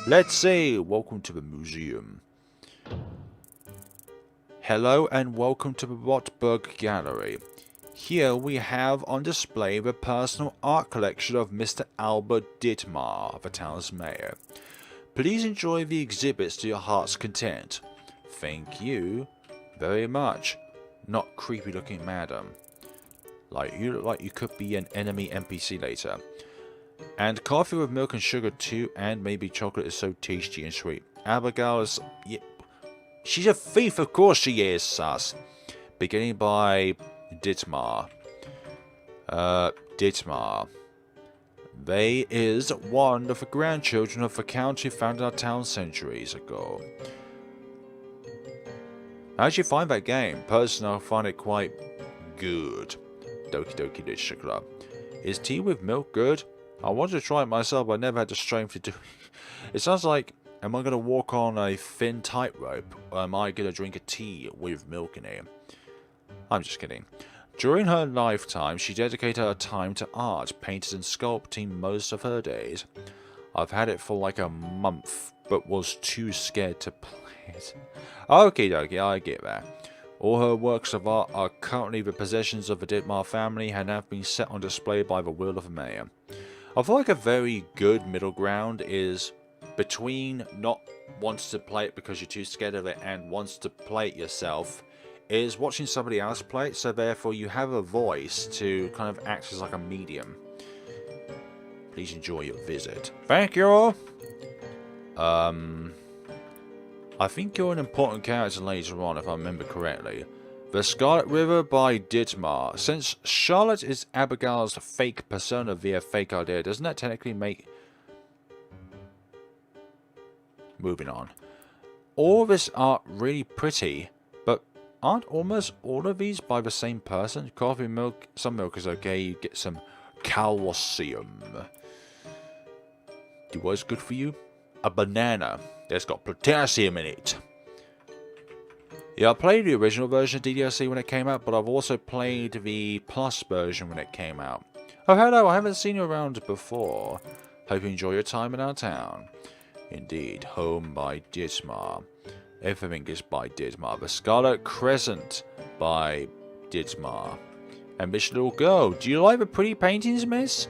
Let's see. Welcome to the museum. Hello and welcome to the Rotberg Gallery. Here we have on display the personal art collection of Mr. Albert Dittmar, the town's mayor. Please enjoy the exhibits to your heart's content. Thank you very much. Not creepy looking madam. Like you look like you could be an enemy NPC later. And coffee with milk and sugar too, and maybe chocolate is so tasty and sweet. Abigail is... Yeah, she's a thief, of course she is, sus. Beginning by Dittmar. Dittmar. They is one of the grandchildren of the county founded our town centuries ago. How did you find that game? Personally, I find it quite good. Doki Doki Literature Club. Is tea with milk good? I wanted to try it myself, but I never had the strength to do it. It sounds like, am I going to walk on a thin tightrope, or am I going to drink a tea with milk in it? I'm just kidding. During her lifetime, she dedicated her time to art, painting and sculpting most of her days. I've had it for like a month, but was too scared to play it. Okay, dokie, I get that. All her works of art are currently the possessions of the Dittmar family and have been set on display by the will of the mayor. I feel like a very good middle ground is between not wanting to play it because you're too scared of it and wants to play it yourself, is watching somebody else play it, so therefore you have a voice to kind of act as like a medium. Please enjoy your visit. Thank you! I think you're an important character later on, if I remember correctly. The Scarlet River by Dittmar. Since Charlotte is Abigail's fake persona via fake idea, doesn't that technically make... Moving on. All of this art really pretty, but aren't almost all of these by the same person? Coffee, milk, some milk is okay, you get some calcium. Do what's good for you? A banana that's got potassium in it. Yeah, I played the original version of DDLC when it came out, but I've also played the Plus version when it came out. Oh, hello, I haven't seen you around before. Hope you enjoy your time in our town. Indeed, home by Dittmar. Everything is by Dittmar. The Scarlet Crescent by Dittmar. Ambitious little girl, do you like the pretty paintings, miss?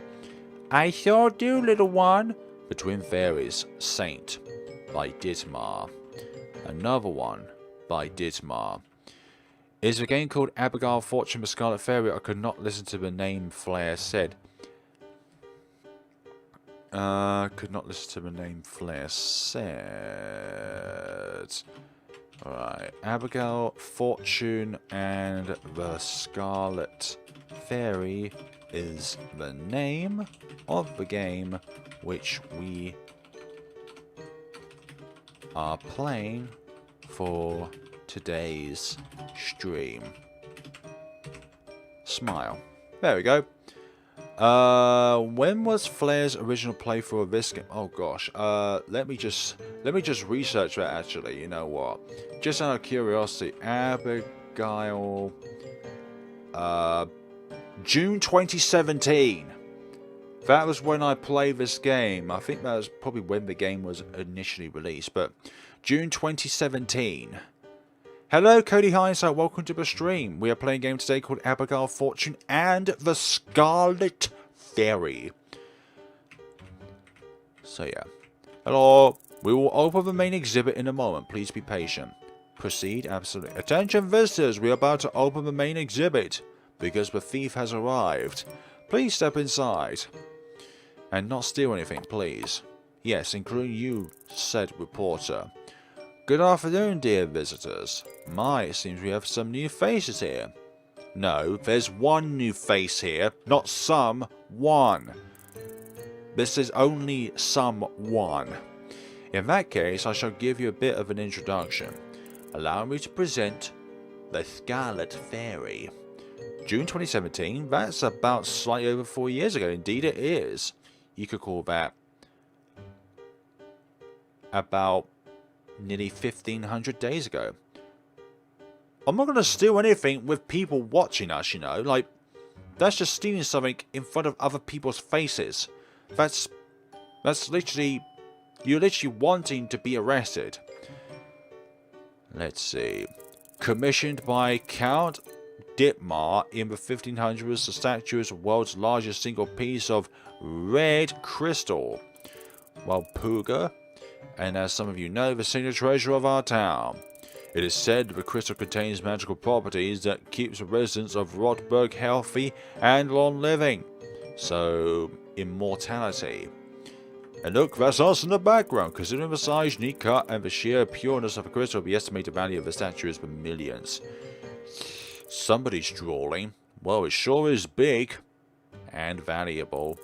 I sure do, little one. The Twin Fairies, Saint by Dittmar. Another one by Dittmar. Is the game called Abigail, Fortune, the Scarlet Fairy? I could not listen to the name Flare said. Could not listen to the name Flare said. Alright, Abigail, Fortune, and the Scarlet Fairy is the name of the game which we are playing for today's stream. Smile. There we go. When was Flare's original playthrough of this game? Oh gosh. Let me just research that actually. You know what? Just out of curiosity, Abigail. June 2017. That was when I played this game. I think that was probably when the game was initially released, but June 2017. Hello, Cody Hindsight. Welcome to the stream. We are playing a game today called Abigail Fortune and the Scarlet Fairy. So yeah. Hello. We will open the main exhibit in a moment. Please be patient. Proceed. Absolutely. Attention visitors. We are about to open the main exhibit because the thief has arrived. Please step inside. And not steal anything, please. Yes, including you, said reporter. Good afternoon, dear visitors. My, it seems we have some new faces here. No, there's one new face here, not some, one. This is only someone. In that case, I shall give you a bit of an introduction. Allow me to present the Scarlet Fairy. June 2017, that's about slightly over 4 years ago. Indeed it is. You could call that about nearly 1,500 days ago. I'm not going to steal anything with people watching us, you know. Like, that's just stealing something in front of other people's faces. That's literally... You're literally wanting to be arrested. Let's see. Commissioned by Count Dittmar in the 1500s, the statue is the world's largest single piece of red crystal. While Puga, and as some of you know, the senior treasure of our town. It is said the crystal contains magical properties that keeps the residents of Rotberg healthy and long living. So, immortality. And look, that's us in the background. Considering the size, neat cut, and the sheer pureness of the crystal, the estimated value of the statue is for millions. Somebody's drawing. Well, it sure is big and valuable.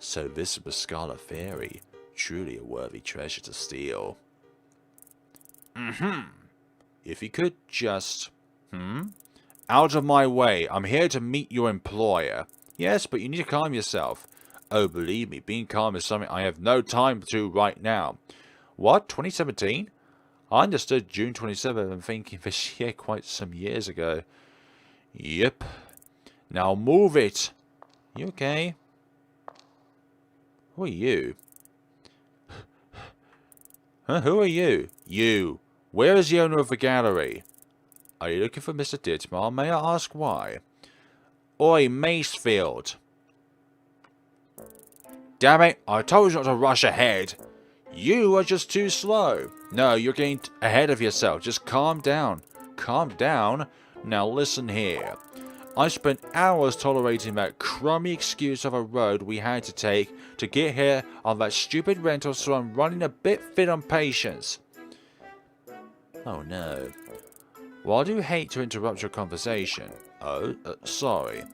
So this is the Scarlet Fairy. Truly a worthy treasure to steal. If you could just... Out of my way. I'm here to meet your employer. Yes, but you need to calm yourself. Oh, believe me, being calm is something I have no time to right now. What? 2017? I understood June 27th and thinking this year quite some years ago. Yep. Now move it. You okay? Who are you? Huh? Who are you? You. Where is the owner of the gallery? Are you looking for Mr. Dittmar? May I ask why? Oi, Macefield. Damn it, I told you not to rush ahead. You are just too slow. No, you're getting ahead of yourself. Just calm down. Calm down? Now listen here. I spent hours tolerating that crummy excuse of a road we had to take to get here on that stupid rental, so I'm running a bit thin on patience. Oh no. Well, I do hate to interrupt your conversation. Oh, sorry.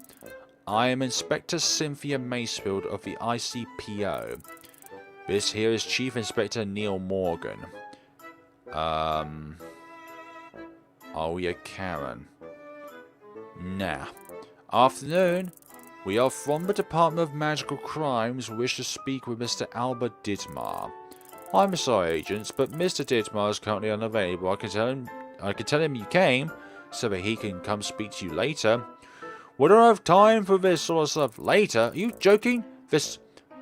I am Inspector Cynthia Macefield of the ICPO. This here is Chief Inspector Neil Morgan. Are we a Karen? Nah. Afternoon. We are from the Department of Magical Crimes. We wish to speak with Mr. Albert Dittmar. I'm sorry, agents, but Mr. Dittmar is currently unavailable. I can tell him you came, so that he can come speak to you later. We don't have time for this sort of stuff later. Are you joking? This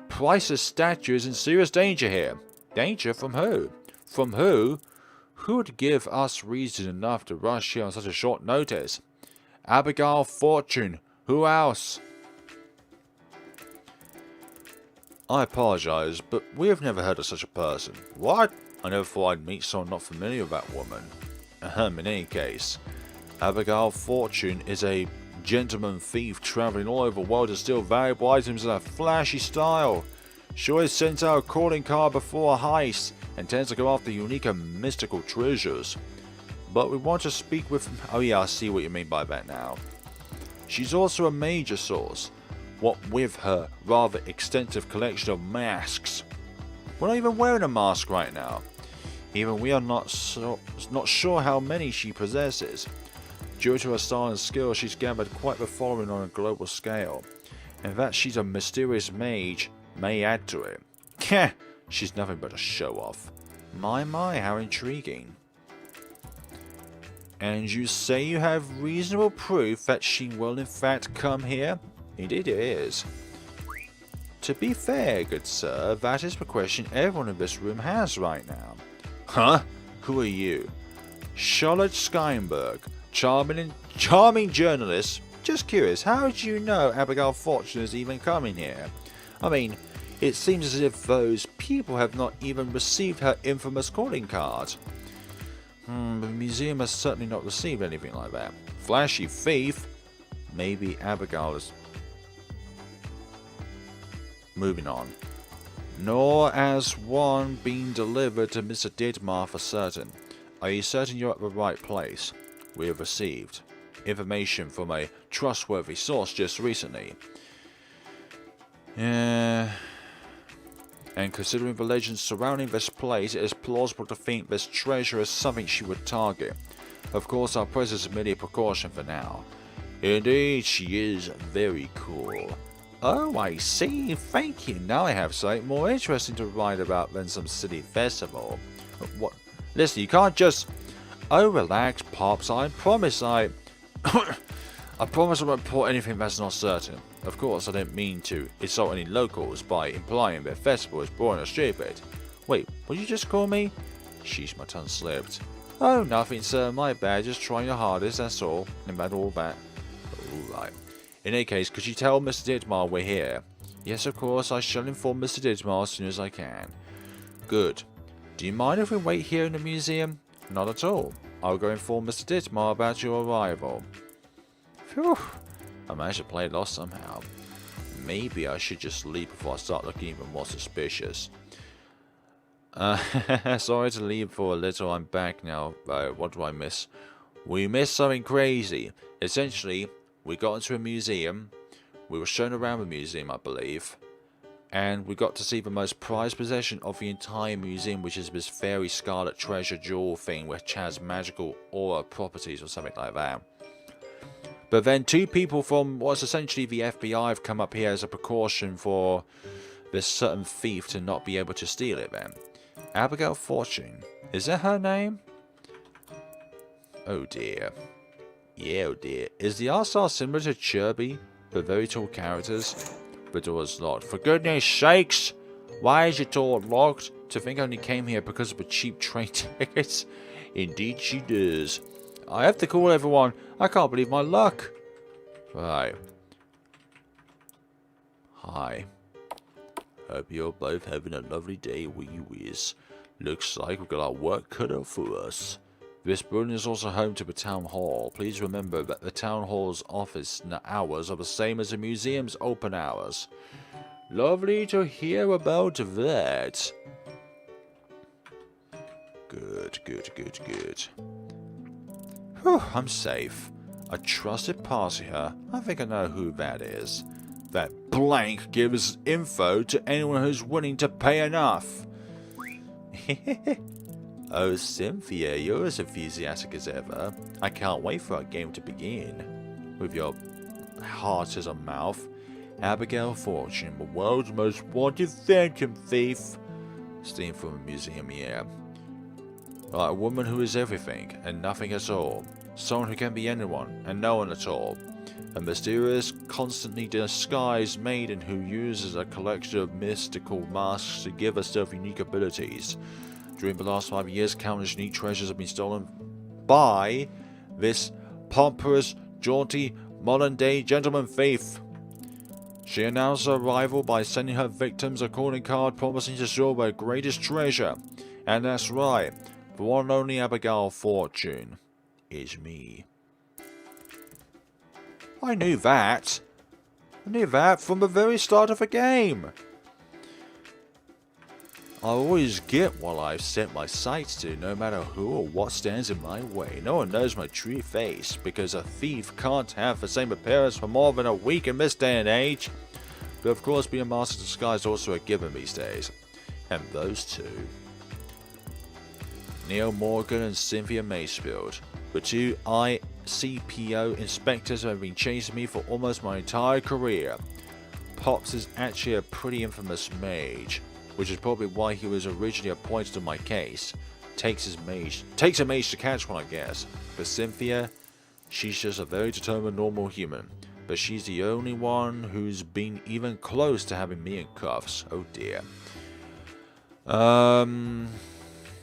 priceless statue is in serious danger here. Danger from who? From who? Who would give us reason enough to rush here on such a short notice? Abigail Fortune. Who else? I apologize, but we have never heard of such a person. What? I never thought I'd meet someone not familiar with that woman. In any case, Abigail Fortune is a gentleman thief traveling all over the world to steal valuable items in a flashy style. She always sends out a calling card before a heist and tends to go after unique and mystical treasures. But we want to speak with... Oh yeah, I see what you mean by that now. She's also a major source, what with her rather extensive collection of masks. We're not even wearing a mask right now. Even we are not sure how many she possesses. Due to her style and skill, she's gathered quite the following on a global scale. And that she's a mysterious mage may add to it. Heh, she's nothing but a show-off. My, how intriguing. And you say you have reasonable proof that she will in fact come here? Indeed it is. To be fair, good sir, that is the question everyone in this room has right now. Huh? Who are you? Charlotte Skyenberg, charming journalist. Just curious, how did you know Abigail Fortune is even coming here? I mean, it seems as if those people have not even received her infamous calling card. The museum has certainly not received anything like that. Flashy thief. Maybe Abigail is... Moving on. Nor has one been delivered to Mr. Didmar for certain. Are you certain you're at the right place? We have received information from a trustworthy source just recently. And considering the legends surrounding this place, it is plausible to think this treasure is something she would target. Of course, our presence is merely a precaution for now. Indeed, she is very cool. Oh, I see. Thank you. Now I have something more interesting to write about than some silly festival. What? Listen, you can't just... Oh, relax, Pops. I promise I promise I won't report anything that's not certain. Of course, I don't mean to insult any locals by implying their festival is boring or stupid. Wait, what did you just call me? Sheesh, my tongue slipped. Oh, nothing, sir. My bad. Just trying your hardest, that's all. No matter all that. Alright. In any case, could you tell Mr. Didmar we're here? Yes, of course. I shall inform Mr. Didmar as soon as I can. Good. Do you mind if we wait here in the museum? Not at all. I'll go inform Mr. Didmar about your arrival. Phew. I managed to play lost somehow. Maybe I should just leave before I start looking even more suspicious. Sorry to leave for a little. I'm back now. What do I miss? We missed something crazy. Essentially, we got into a museum. We were shown around the museum, I believe. And we got to see the most prized possession of the entire museum, which is this fairy scarlet treasure jewel thing, which has magical aura properties or something like that. But then two people from what's essentially the FBI have come up here as a precaution for this certain thief to not be able to steal it then. Abigail Fortune. Is that her name? Oh dear. Yeah, oh dear. Is the art style similar to Chirby? The very tall characters? The door is locked. For goodness sakes! Why is your door locked? To think I only came here because of the cheap train tickets? Indeed she does. I have to call everyone. I can't believe my luck. Right. Hi. Hope you're both having a lovely day where you is. Looks like we've got our work cut out for us. This building is also home to the town hall. Please remember that the town hall's office hours are the same as the museum's open hours. Lovely to hear about that. Good, good, good, good. Whew, I'm safe. A trusted party here. I think I know who that is. That blank gives info to anyone who's willing to pay enough. Oh, Cynthia, you're as enthusiastic as ever. I can't wait for our game to begin. With your heart as a mouth. Abigail Fortune, the world's most wanted phantom thief. Stealing from a museum, yeah. Like a woman who is everything and nothing at all. Someone who can be anyone and no one at all. A mysterious, constantly disguised maiden who uses a collection of mystical masks to give herself unique abilities. During the last 5 years, countless unique treasures have been stolen by this pompous, jaunty, modern-day gentleman thief. She announced her arrival by sending her victims a calling card promising to steal their greatest treasure. And that's right, the one and only Abigail Fortune is me. I knew that. I knew that from the very start of the game. I always get what I've set my sights to, no matter who or what stands in my way. No one knows my true face, because a thief can't have the same appearance for more than a week in this day and age. But of course, being a master disguise is also a given these days. And those two, Neil Morgan and Cynthia Mayfield, the two I CPO inspectors have been chasing me for almost my entire career. Pops is actually a pretty infamous mage, which is probably why he was originally appointed in my case. Takes a mage to catch one, I guess. But Cynthia, she's just a very determined normal human. But she's the only one who's been even close to having me in cuffs. Oh dear.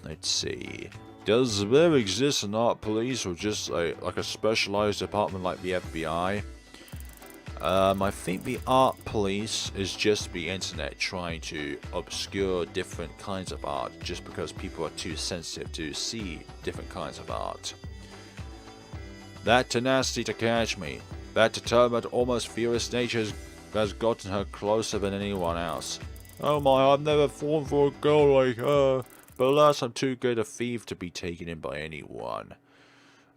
Let's see. Does there exist an art police or just like a specialized department like the FBI? I think the art police is just the internet trying to obscure different kinds of art just because people are too sensitive to see different kinds of art. That tenacity to catch me, that determined, almost furious nature has gotten her closer than anyone else. Oh my, I've never fallen for a girl like her, but alas, I'm too good a thief to be taken in by anyone.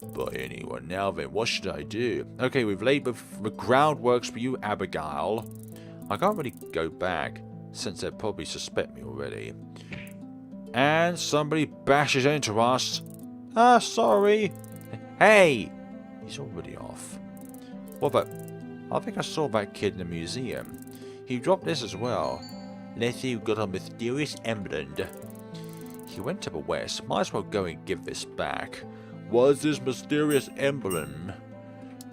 Now then, what should I do? Okay, we've laid the groundworks for you, Abigail. I can't really go back, since they probably suspect me already. And somebody bashes into us. Ah, sorry. Hey! He's already off. What about... I think I saw that kid in the museum. He dropped this as well. Let's see who got a mysterious emblem. He went to the west. Might as well go and give this back. What's this mysterious emblem?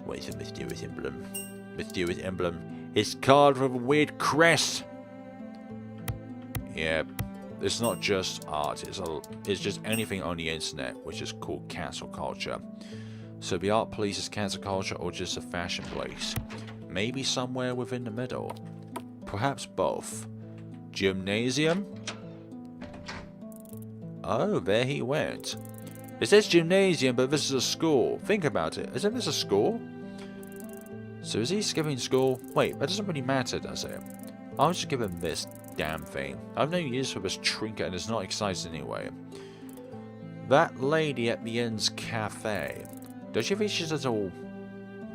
What is a mysterious emblem? Mysterious emblem. It's carved with a weird crest. Yeah, it's not just art. It's just anything on the internet, which is called cancel culture. So the art police is cancel culture or just a fashion place? Maybe somewhere within the middle. Perhaps both. Gymnasium? Oh, there he went. It says gymnasium, but this is a school. Think about it. Isn't this a school? So is he skipping school? Wait, that doesn't really matter, does it? I'll just give him this damn thing. I've no use for this trinket and it's not exciting anyway. That lady at the end's cafe. Don't you think she's a little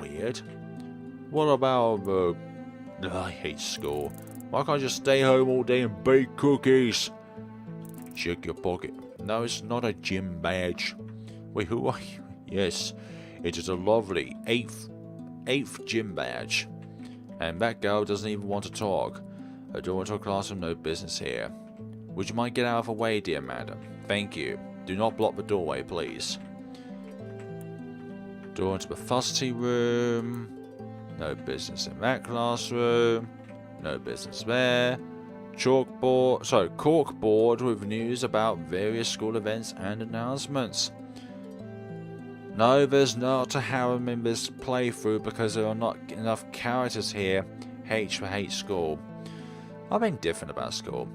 weird? What about the... I hate school. Why can't I just stay home all day and bake cookies? Check your pocket. No, it's not a gym badge. Wait, who are you? Yes, it is a lovely 8th gym badge. And that girl doesn't even want to talk. A door to a classroom, no business here. Would you mind getting out of the way, dear madam? Thank you. Do not block the doorway, please. Door into the fussy room. No business in that classroom. No business there. Corkboard with news about various school events and announcements. No, there's not a harem in this playthrough because there are not enough characters here. H for hate school. I've been different about school.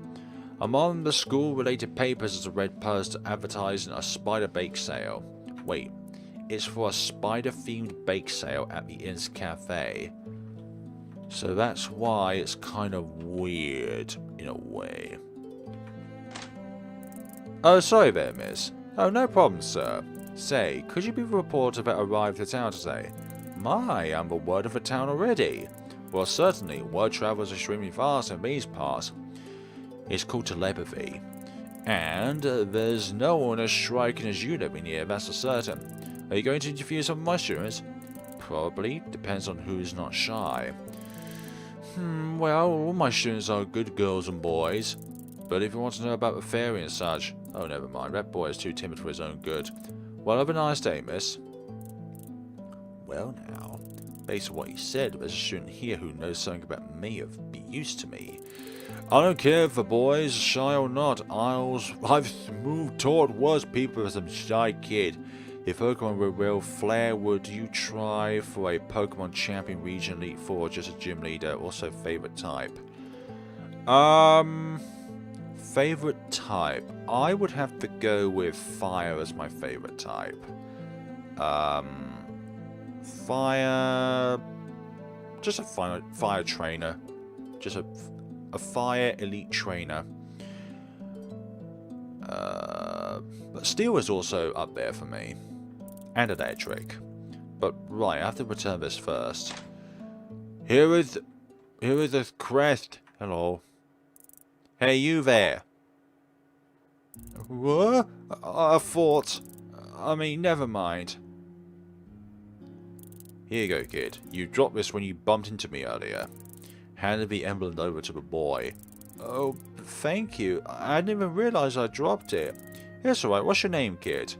Among the school-related papers is a red poster advertising a spider bake sale. Wait, it's for a spider-themed bake sale at the Inn's Cafe. So that's why it's kind of weird, in a way. Oh, sorry there, miss. Oh, no problem, sir. Say, could you be the reporter that arrived at town today? My, I'm the word of the town already. Well, certainly, word travels extremely fast in these parts. It's called telepathy. And there's no one as striking as you living here, that's for certain. Are you going to interview some of my students? Probably. Depends on who's not shy. Well, all my students are good girls and boys. But if you want to know about the fairy and such... Oh, never mind. That boy is too timid for his own good. Well, have a nice day, miss. Well, now, based on what you said, there's a student here who knows something about me of be used to me. I don't care if the boy's shy or not. I've moved toward worse people as a shy kid. If Pokemon were real, Flare, would you try for a Pokemon Champion Region Elite 4 or just a gym leader? Also, favorite type? Favorite type? I would have to go with Fire as my favorite type. Fire... Just a fire trainer. Just a Fire Elite Trainer. But Steel is also up there for me. And Electric. But right, I have to return this first. Here is the crest. Hello. Hey, you there. What? I thought... I mean, never mind. Here you go, kid. You dropped this when you bumped into me earlier. Handed the envelope over to the boy. Oh, thank you. I didn't even realize I dropped it. It's alright. What's your name, kid?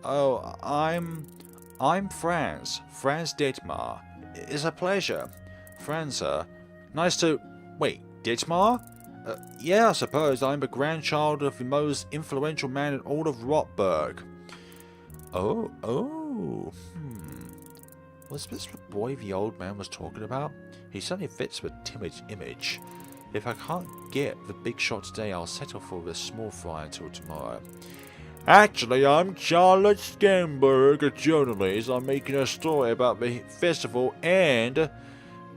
Oh, I'm Franz. Franz Dietmar. It's a pleasure. Franz, nice to... Wait, Dietmar? Yeah, I suppose. I'm the grandchild of the most influential man in all of Rotberg. Oh. Was this the boy the old man was talking about? He certainly fits the timid image. If I can't get the big shot today, I'll settle for the small fry until tomorrow. Actually, I'm Charlotte Stenberg, a journalist. I'm making a story about the festival and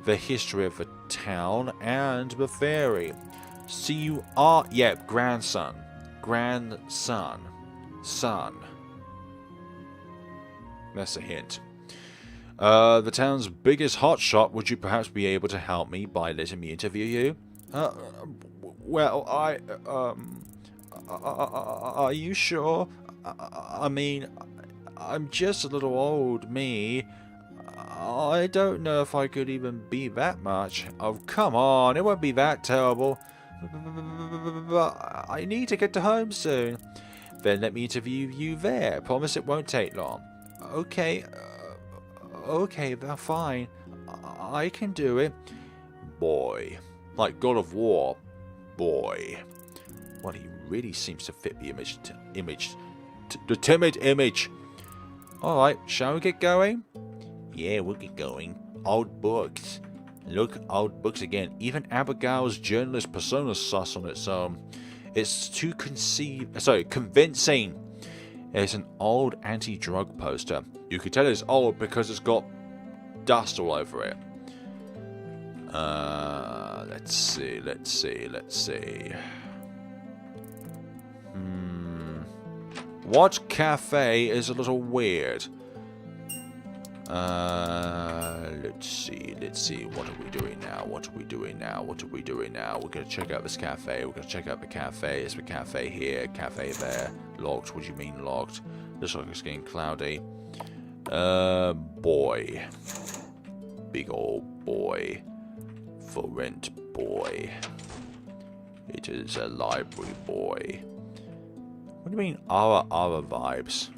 the history of the town and the ferry. So you are... Yeah, grandson. Son. That's a hint. The town's biggest hotshot. Would you perhaps be able to help me by letting me interview you? Well, are you sure? I mean, I'm just a little old, me. I don't know if I could even be that much. Oh, come on, it won't be that terrible. But I need to get to home soon. Then let me interview you there. Promise it won't take long. Okay, that's fine. I can do it. Boy. Like God of War. Boy. Well, he really seems to fit the the timid image. Alright, shall we get going? Yeah, we'll get going. Old books. Look, old books again. Even Abigail's journalist persona sus on its own. It's too convincing. It's an old anti-drug poster. You can tell it's old because it's got dust all over it. Let's see. What cafe is a little weird? Let's see. What are we doing now? We're gonna check out this cafe. We're gonna check out the cafe. Is the cafe here? Cafe there? Locked? What do you mean locked? Looks like it's getting cloudy. Boy. Big old boy. For rent boy. It is a library boy. What do you mean our vibes?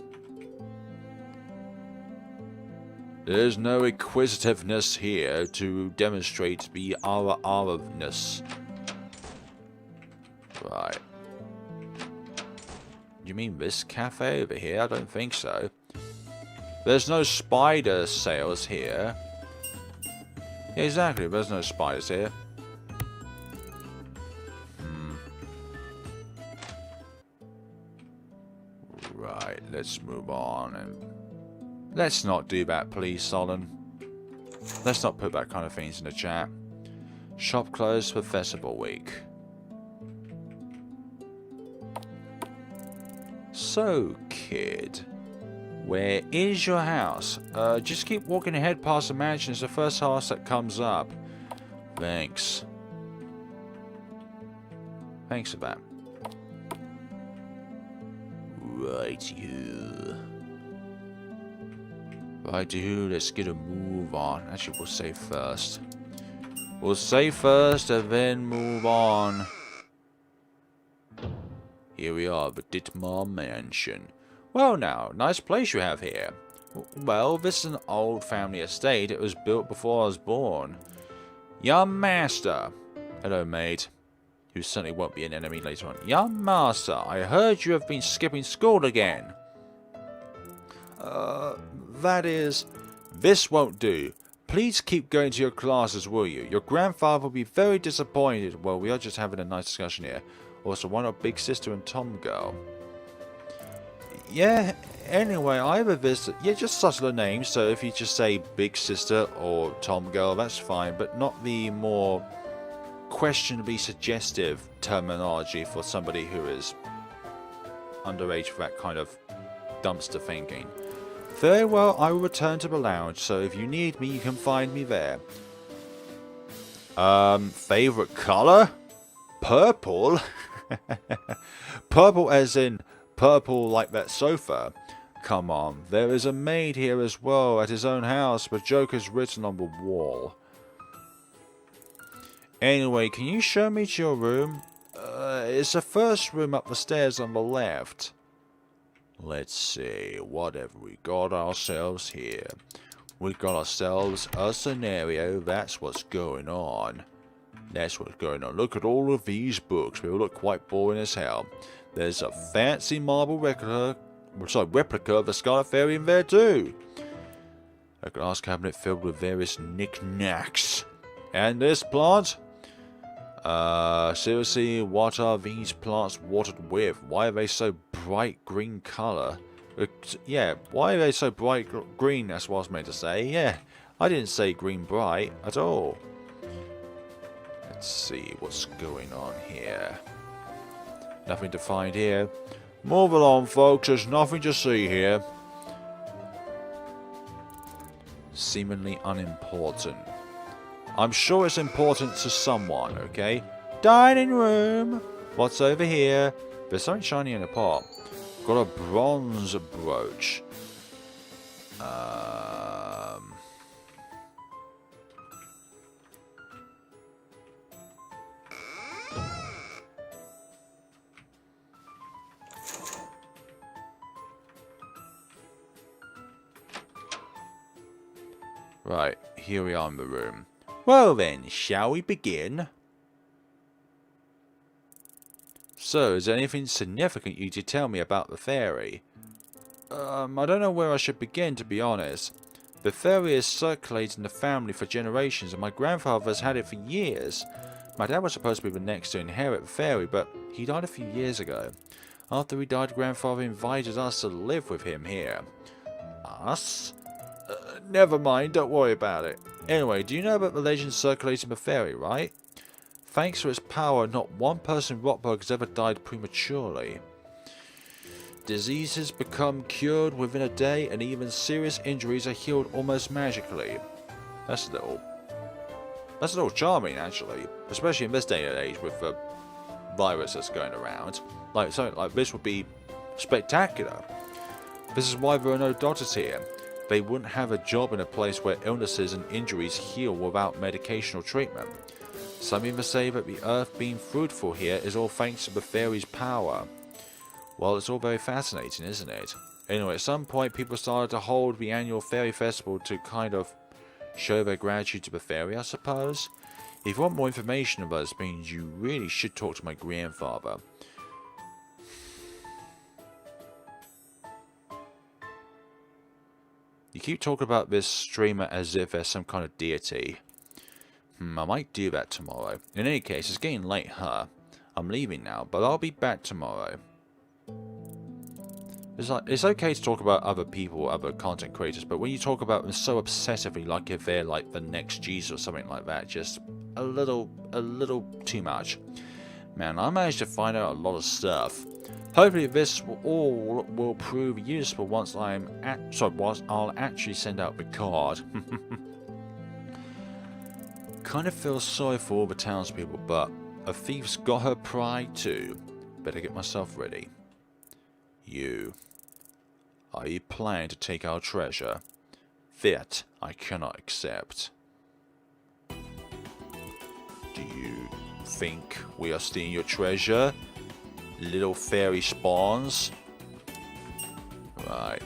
There's no inquisitiveness here to demonstrate the our-ness. Right. You mean this cafe over here? I don't think so. There's no spider sales here. Yeah, exactly, there's no spiders here. Right, let's move on and... Let's not do that, please, Solon. Let's not put that kind of things in the chat. Shop closed for festival week. So, kid, where is your house? Just keep walking ahead past the mansion. It's the first house that comes up. Thanks. Thanks for that. Righty-hoo, let's get a move on. Actually, we'll save first. We'll save first and then move on. Here we are, the Dietmar Mansion. Well now, nice place you have here. Well, this is an old family estate. It was built before I was born. Young master. Hello, mate. Who certainly won't be an enemy later on. Young master, I heard you have been skipping school again. That is... This won't do. Please keep going to your classes, will you? Your grandfather will be very disappointed. Well, we are just having a nice discussion here. Also, why not Big Sister and Tom Girl? Yeah, anyway, I have a visit. Yeah, just subtler names. So if you just say Big Sister or Tom Girl, that's fine. But not the more questionably suggestive terminology for somebody who is underage for that kind of dumpster thinking. Very well, I will return to the lounge, so if you need me, you can find me there. Favorite color? Purple? Purple as in purple like that sofa. come on. There is a maid here as well at his own house, but Joker's written on the wall. Anyway, can you show me to your room? It's the first room up the stairs on the left. Let's see, what have we got ourselves here? We've got ourselves a scenario. That's what's going on. That's what's going on. Look at all of these books. They all look quite boring as hell. There's a fancy marble replica of the Scarlet Fairy in there too. A glass cabinet filled with various knickknacks. And this plant? Seriously, what are these plants watered with? Why are they so bright green colour? Yeah, why are they so bright green? That's what I was meant to say. Yeah, I didn't say green bright at all. Let's see what's going on here. Nothing to find here. Move along, folks. There's nothing to see here. Seemingly unimportant. I'm sure it's important to someone, okay? Dining room! What's over here? There's something shiny in a pot. Got a bronze brooch. Right, here we are in the room. Well then, shall we begin? So, is there anything significant you could tell me about the fairy? I don't know where I should begin, to be honest. The fairy has circulated in the family for generations, and my grandfather has had it for years. My dad was supposed to be the next to inherit the fairy, but he died a few years ago. After he died, grandfather invited us to live with him here. Us? Never mind, don't worry about it. Anyway, do you know about the legend circulating the fairy, right? Thanks to its power, not one person in Rockburg has ever died prematurely. Diseases become cured within a day, and even serious injuries are healed almost magically. That's a little charming, actually. Especially in this day and age with the virus that's going around. Like, something like this would be spectacular. This is why there are no doctors here. They wouldn't have a job in a place where illnesses and injuries heal without medication or treatment. Some even say that the earth being fruitful here is all thanks to the fairy's power. Well, it's all very fascinating, isn't it? Anyway, at some point people started to hold the annual fairy festival to kind of show their gratitude to the fairy, I suppose. If you want more information about those things, you really should talk to my grandfather. You keep talking about this streamer as if they're some kind of deity. I might do that tomorrow. In any case, it's getting late, huh? I'm leaving now, but I'll be back tomorrow. It's okay to talk about other people, other content creators, but when you talk about them so obsessively, like if they're like the next Jesus or something like that, just a little too much. Man, I managed to find out a lot of stuff. Hopefully this will prove useful once I'll actually send out the card. Kind of feel sorry for all the townspeople, but a thief's got her pride too. Better get myself ready. Are you planning to take our treasure? That I cannot accept. Do you think we are stealing your treasure? Little fairy spawns? Right.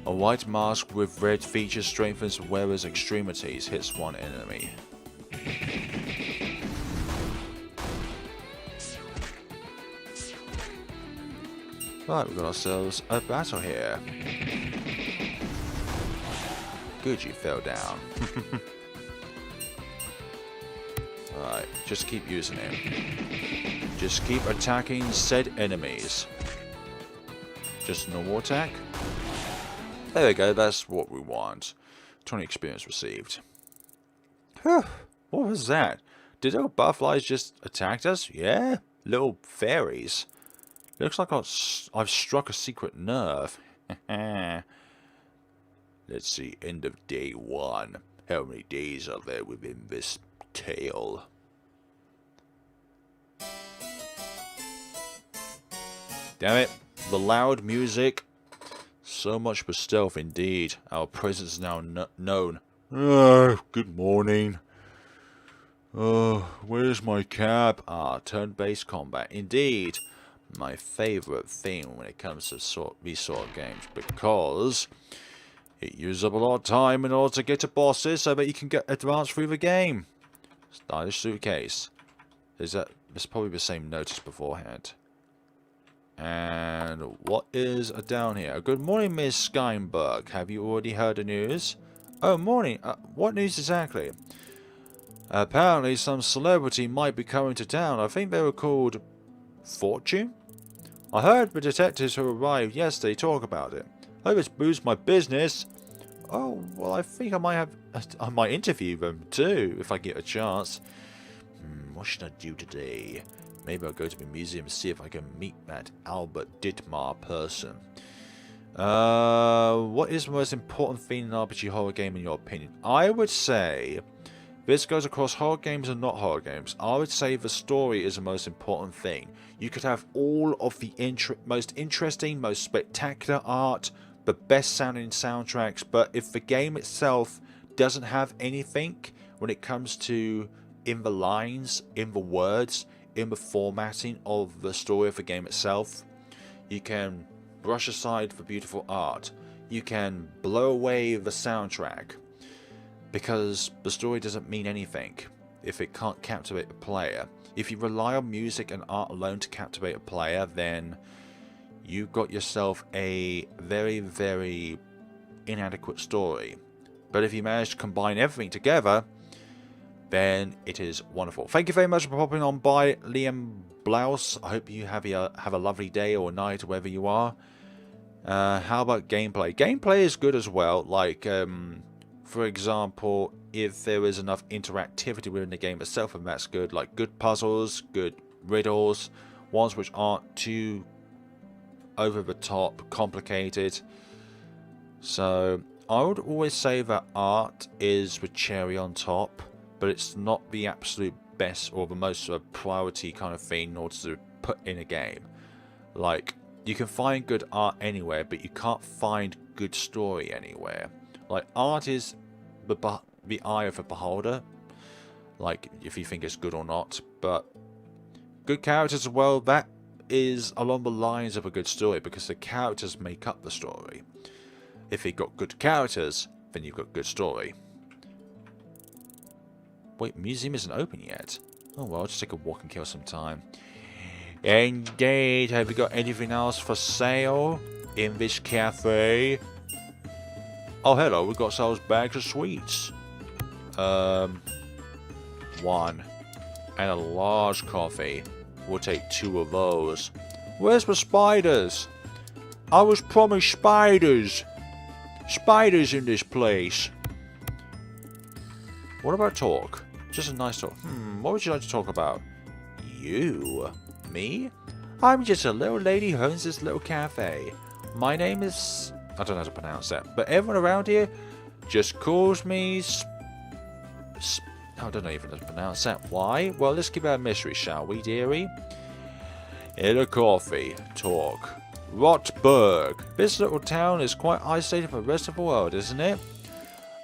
A white mask with red features strengthens wearer's extremities, hits one enemy. Right, we've got ourselves a battle here. Good, you fell down. Alright, just keep using it. Just keep attacking said enemies. Just normal attack. There we go, that's what we want. 20 experience received. Whew, what was that? Did little butterflies just attack us? Yeah, little fairies. Looks like I've struck a secret nerve. Let's see, end of day 1. How many days are there within this tale? Damn it. the loud music. So much for stealth indeed. Our presence is now known. Good morning. Where's my cab? Turn-based combat. Indeed. My favourite thing when it comes to these sort of games. Because it uses up a lot of time in order to get to bosses so that you can get advanced through the game. Stylish suitcase. It's probably the same notice beforehand. And what is down here? Good morning, Miss Steinberg. Have you already heard the news? Oh, morning. What news exactly? Apparently, some celebrity might be coming to town. I think they were called Fortune? I heard the detectives who arrived yesterday talk about it. I hope it's boosts my business. Oh, well, I think I might interview them too, if I get a chance. What should I do today? Maybe I'll go to the museum and see if I can meet that Albert Dittmar person. What is the most important thing in an RPG horror game in your opinion? I would say, this goes across horror games and not horror games. I would say the story is the most important thing. You could have all of the most interesting, most spectacular art, the best sounding soundtracks, but if the game itself doesn't have anything when it comes to in the lines, in the words, in the formatting of the story of the game itself, you can brush aside the beautiful art. You can blow away the soundtrack because the story doesn't mean anything if it can't captivate the player. If you rely on music and art alone to captivate a player, then you've got yourself a very, very inadequate story. But if you manage to combine everything together, then it is wonderful. Thank you very much for popping on by, Liam Blouse. I hope you have a lovely day or night wherever you are. How about gameplay? Gameplay is good as well. Like, for example, if there is enough interactivity within the game itself, and that's good. Like good puzzles, good riddles, ones which aren't too over the top, complicated. So I would always say that art is the cherry on top, but it's not the absolute best or the most priority kind of thing in order to put in a game. Like, you can find good art anywhere, but you can't find good story anywhere. Like, art is the eye of a beholder, like, if you think it's good or not, but good characters as well, that is along the lines of a good story, because the characters make up the story. If you've got good characters, then you've got good story. Wait, museum isn't open yet. Oh well, I'll just take a walk and kill some time. Indeed, have you got anything else for sale in this cafe? Oh hello, we've got ourselves bags of sweets. One. And a large coffee. We'll take 2 of those. Where's the spiders? I was promised spiders. Spiders in this place. What about talk? Just a nice talk. What would you like to talk about? You? Me? I'm just a little lady who owns this little cafe. My name is... I don't know how to pronounce that. But everyone around here just calls me... I don't know even how to pronounce that. Why? Well, let's keep it a mystery, shall we, dearie? In a coffee. Talk. Rotberg. This little town is quite isolated from the rest of the world, isn't it?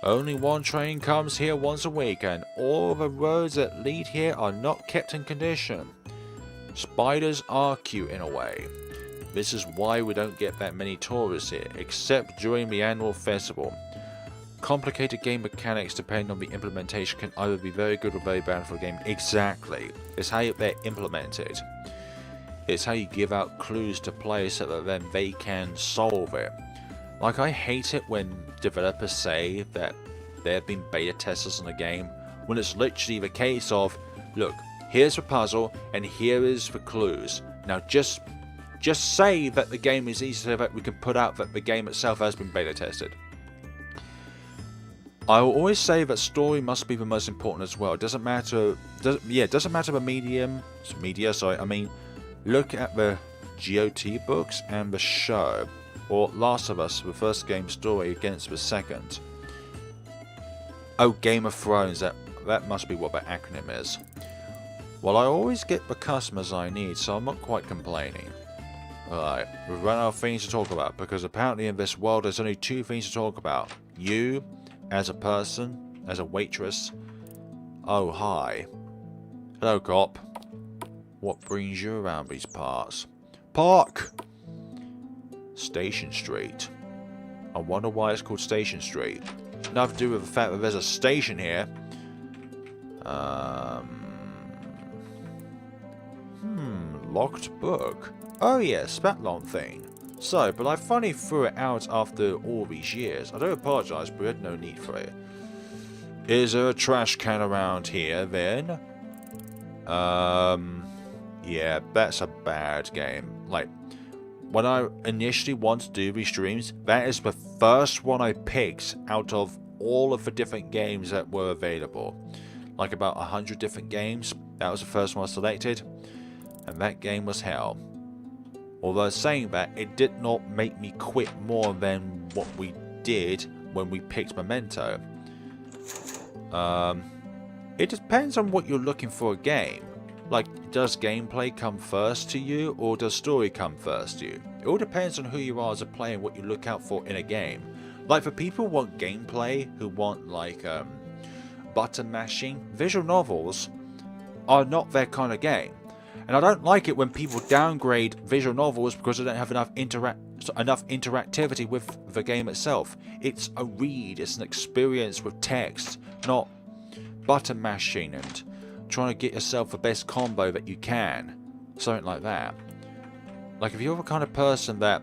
Only one train comes here once a week, and all the roads that lead here are not kept in condition. Spiders are cute in a way. This is why we don't get that many tourists here, except during the annual festival. Complicated game mechanics depending on the implementation can either be very good or very bad for the game. Exactly. It's how they're implemented. It's how you give out clues to players so that then they can solve it. Like, I hate it when developers say that there have been beta testers in a game, when it's literally the case of, look, here's the puzzle, and here is the clues. Now, just say that the game is easy so that we can put out that the game itself has been beta tested. I will always say that story must be the most important as well. It doesn't matter, it doesn't matter the media, sorry, I mean, look at the GOT books and the show. Or Last of Us, the first game story against the second. Oh, Game of Thrones, that must be what that acronym is. Well, I always get the customers I need, so I'm not quite complaining. Alright, we've run out of things to talk about, because apparently in this world there's only 2 things to talk about. You, as a person, as a waitress. Oh, hi. Hello, cop. What brings you around these parts? Park! Station Street. I wonder why it's called Station Street. Nothing to do with the fact that there's a station here. Locked book. Oh yes, that long thing. So, but I finally threw it out after all these years. I don't apologise, but we had no need for it. Is there a trash can around here, then? Yeah, that's a bad game. Like, when I initially wanted to do these streams, that is the first one I picked out of all of the different games that were available. Like about 100 different games. That was the first one I selected. And that game was hell. Although saying that, it did not make me quit more than what we did when we picked Memento. It depends on what you're looking for a game. Like, does gameplay come first to you, or does story come first to you? It all depends on who you are as a player and what you look out for in a game. Like, for people who want gameplay, who want, like, button mashing, visual novels are not their kind of game. And I don't like it when people downgrade visual novels because they don't have enough interactivity with the game itself. It's a read, it's an experience with text, not button mashing and trying to get yourself the best combo that you can. Something like that. Like, if you're the kind of person that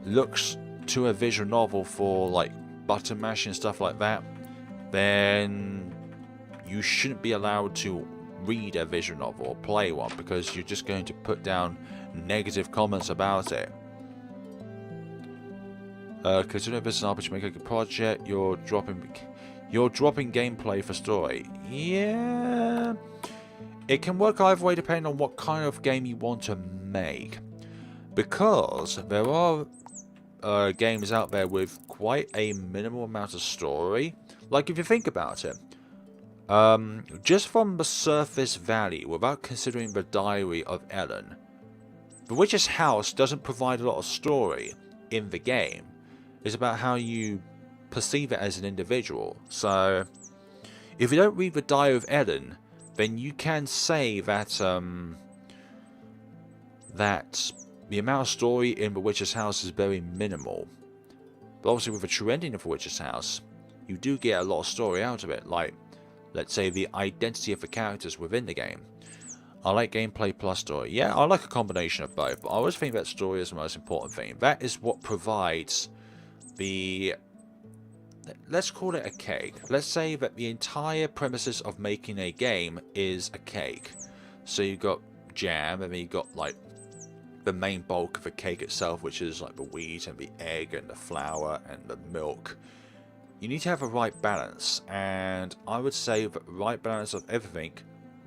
looks to a visual novel for, like, button mashing and stuff like that, then you shouldn't be allowed to read a visual novel or play one, because you're just going to put down negative comments about it. Considering this is an RPG Maker project, you're dropping gameplay for story. Yeah, it can work either way depending on what kind of game you want to make, because there are games out there with quite a minimal amount of story. Like, if you think about it, just from the surface value, without considering the diary of Ellen, The Witch's House doesn't provide a lot of story in the game. It's about how you perceive it as an individual. So, if you don't read the diary of Ellen, then you can say that that the amount of story in The Witch's House is very minimal. But obviously with the true ending of The Witch's House, you do get a lot of story out of it, like, let's say, the identity of the characters within the game. I like gameplay plus story. Yeah, I like a combination of both, but I always think that story is the most important thing. That is what provides the... let's call it a cake. Let's say that the entire premises of making a game is a cake. So you've got jam, and then you've got, like, the main bulk of the cake itself, which is, like, the wheat and the egg and the flour and the milk. You need to have a right balance, and I would say that the right balance of everything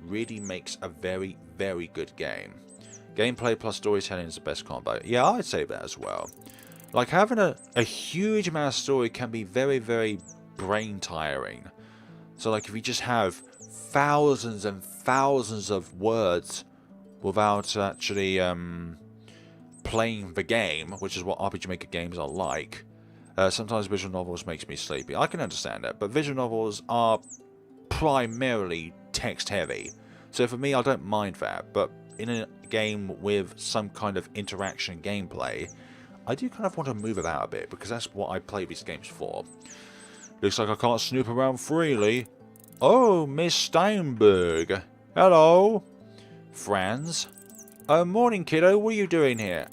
really makes a very, very good game. Gameplay plus storytelling is the best combo. Yeah, I'd say that as well. Like, having a huge amount of story can be very, very brain tiring. So, like, if you just have thousands and thousands of words without actually playing the game, which is what RPG Maker games are like, sometimes visual novels makes me sleepy. I can understand that, but visual novels are primarily text heavy. So for me, I don't mind that, but in a game with some kind of interaction gameplay, I do kind of want to move about a bit, because that's what I play these games for. Looks like I can't snoop around freely. Oh, Miss Steinberg. Hello. Franz. Oh, morning, kiddo. What are you doing here?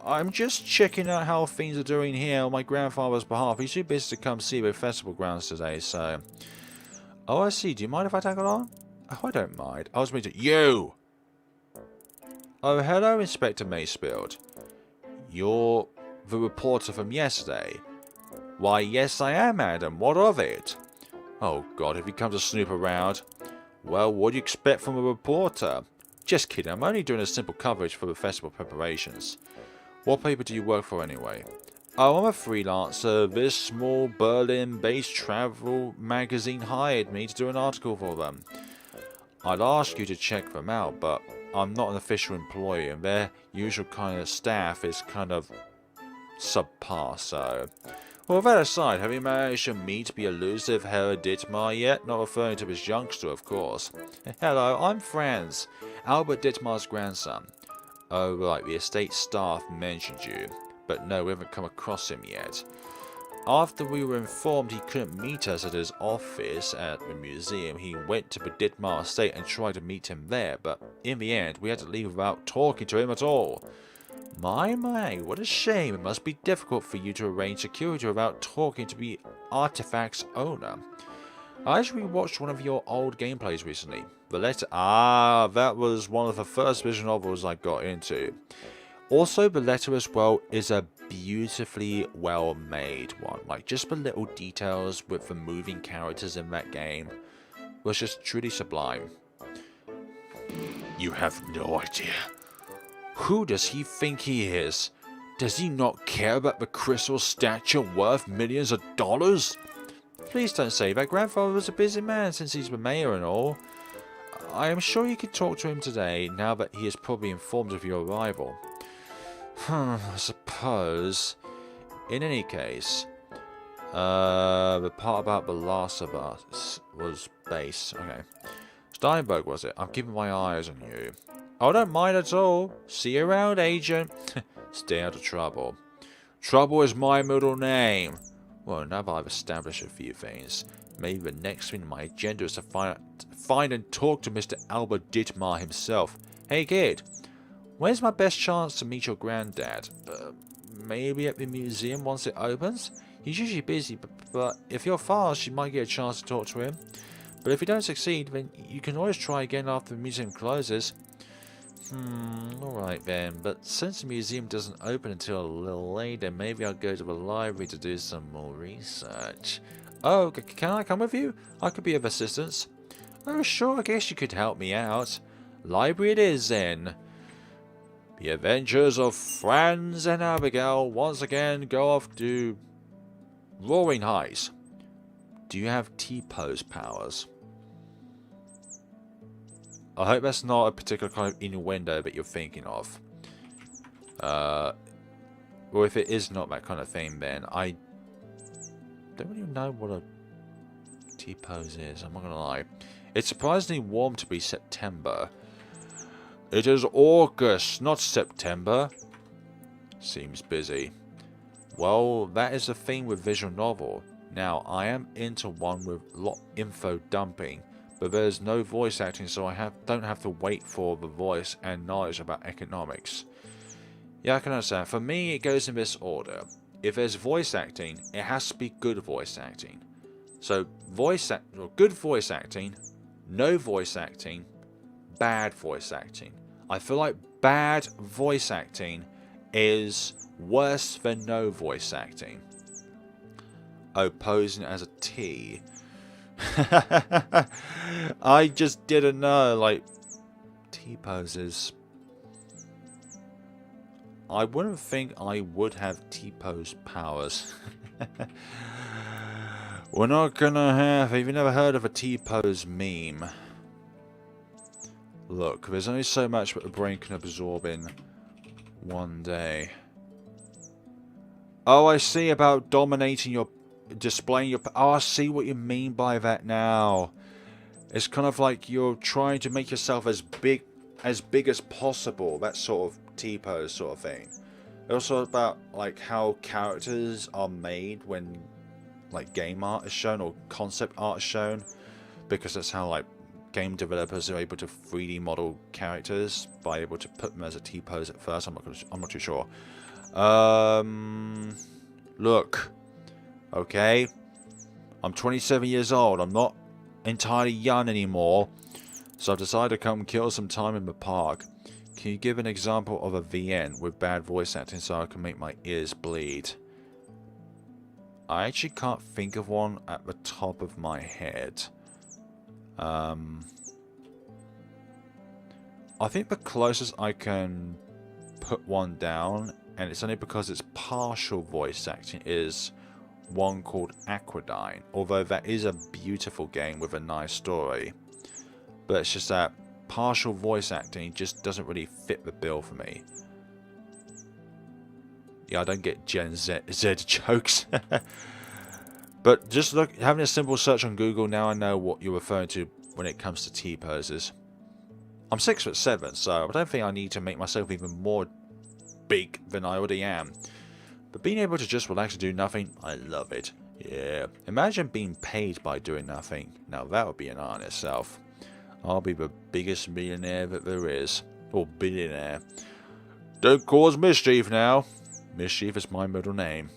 I'm just checking out how things are doing here on my grandfather's behalf. He's too busy to come see the festival grounds today, so... Oh, I see. Do you mind if I tag along? Oh, I don't mind. I was meeting you! Oh, hello, Inspector Mayspield. You're the reporter from yesterday. Why, yes, I am, madam. What of it? Oh, God, if you come to snoop around. Well, what do you expect from a reporter? Just kidding. I'm only doing a simple coverage for the festival preparations. What paper do you work for anyway? Oh, I'm a freelancer. This small Berlin-based travel magazine hired me to do an article for them. I'd ask you to check them out, but I'm not an official employee, and their usual kind of staff is kind of subpar, so... Well, that aside, have you managed to meet the elusive Herr Dittmar yet? Not referring to his youngster, of course. Hello, I'm Franz, Albert Dittmar's grandson. Oh, right, the estate staff mentioned you, but no, we haven't come across him yet. After we were informed he couldn't meet us at his office at the museum, he went to the Dittmar estate and tried to meet him there, but in the end, we had to leave without talking to him at all. My, what a shame. It must be difficult for you to arrange security without talking to the artifact's owner. I actually watched one of your old gameplays recently. The letter... Ah, that was one of the first visual novels I got into. Also, the letter as well is a beautifully well made one. Like, just the little details with the moving characters in that game was just truly sublime. You have no idea. Who does he think he is? Does he not care about the crystal statue worth millions of dollars? Please don't say that. Grandfather was a busy man since he's the mayor and all. I am sure you could talk to him today, now that he is probably informed of your arrival. I suppose. In any case, the part about The Last of Us was base. Okay. Steinberg, was it? I'm keeping my eyes on you. I don't mind at all. See you around, agent. Stay out of trouble. Trouble is my middle name. Well, now that I've established a few things, maybe the next thing on my agenda is to find and talk to Mr. Albert Dittmar himself. Hey, kid. When's my best chance to meet your granddad? Maybe at the museum once it opens? He's usually busy, but if you're fast, you might get a chance to talk to him. But if you don't succeed, then you can always try again after the museum closes. Alright then, but since the museum doesn't open until a little later, maybe I'll go to the library to do some more research. Oh, can I come with you? I could be of assistance. Oh sure, I guess you could help me out. Library it is then. The adventures of Franz and Abigail once again go off to roaring heights. Do you have T-pose powers? I hope that's not a particular kind of innuendo that you're thinking of. Well, if it is not that kind of thing, then I don't really know what a T-pose is, I'm not gonna lie. It's surprisingly warm to be September. It is August, not September. Seems busy. Well, that is the thing with visual novel. Now, I am into one with lot info dumping, but there's no voice acting, so I don't have to wait for the voice and knowledge about economics. Yeah, I can understand. For me, it goes in this order. If there's voice acting, it has to be good voice acting. So, good voice acting, no voice acting, bad voice acting. I feel like bad voice acting is worse than no voice acting. Oh, posing as a T. I just didn't know, like, T-poses. I wouldn't think I would have T-pose powers. We're not gonna have you never heard of a T-pose meme? Look, there's only so much that the brain can absorb in one day. Oh, I see about dominating your... displaying your... Oh, I see what you mean by that now. It's kind of like you're trying to make yourself as big as possible. That sort of T-pose sort of thing. Also about like how characters are made when like game art is shown or concept art is shown, because that's how like game developers are able to 3D model characters by able to put them as a T-pose at first. I'm not too sure. Look. Okay, I'm 27 years old. I'm not entirely young anymore, so I've decided to come kill some time in the park. Can you give an example of a VN with bad voice acting so I can make my ears bleed? I actually can't think of one at the top of my head. I think the closest I can put one down, and it's only because it's partial voice acting, is one called Aquadine, although that is a beautiful game with a nice story. But it's just that partial voice acting just doesn't really fit the bill for me. Yeah, I don't get Gen Z jokes. But just having a simple search on Google, now I know what you're referring to when it comes to T-poses. I'm 6'7", so I don't think I need to make myself even more big than I already am. But being able to just relax and do nothing, I love it. Yeah, imagine being paid by doing nothing. Now that would be an art in itself. I'll be the biggest millionaire that there is. Or billionaire. Don't cause mischief now. Mischief is my middle name.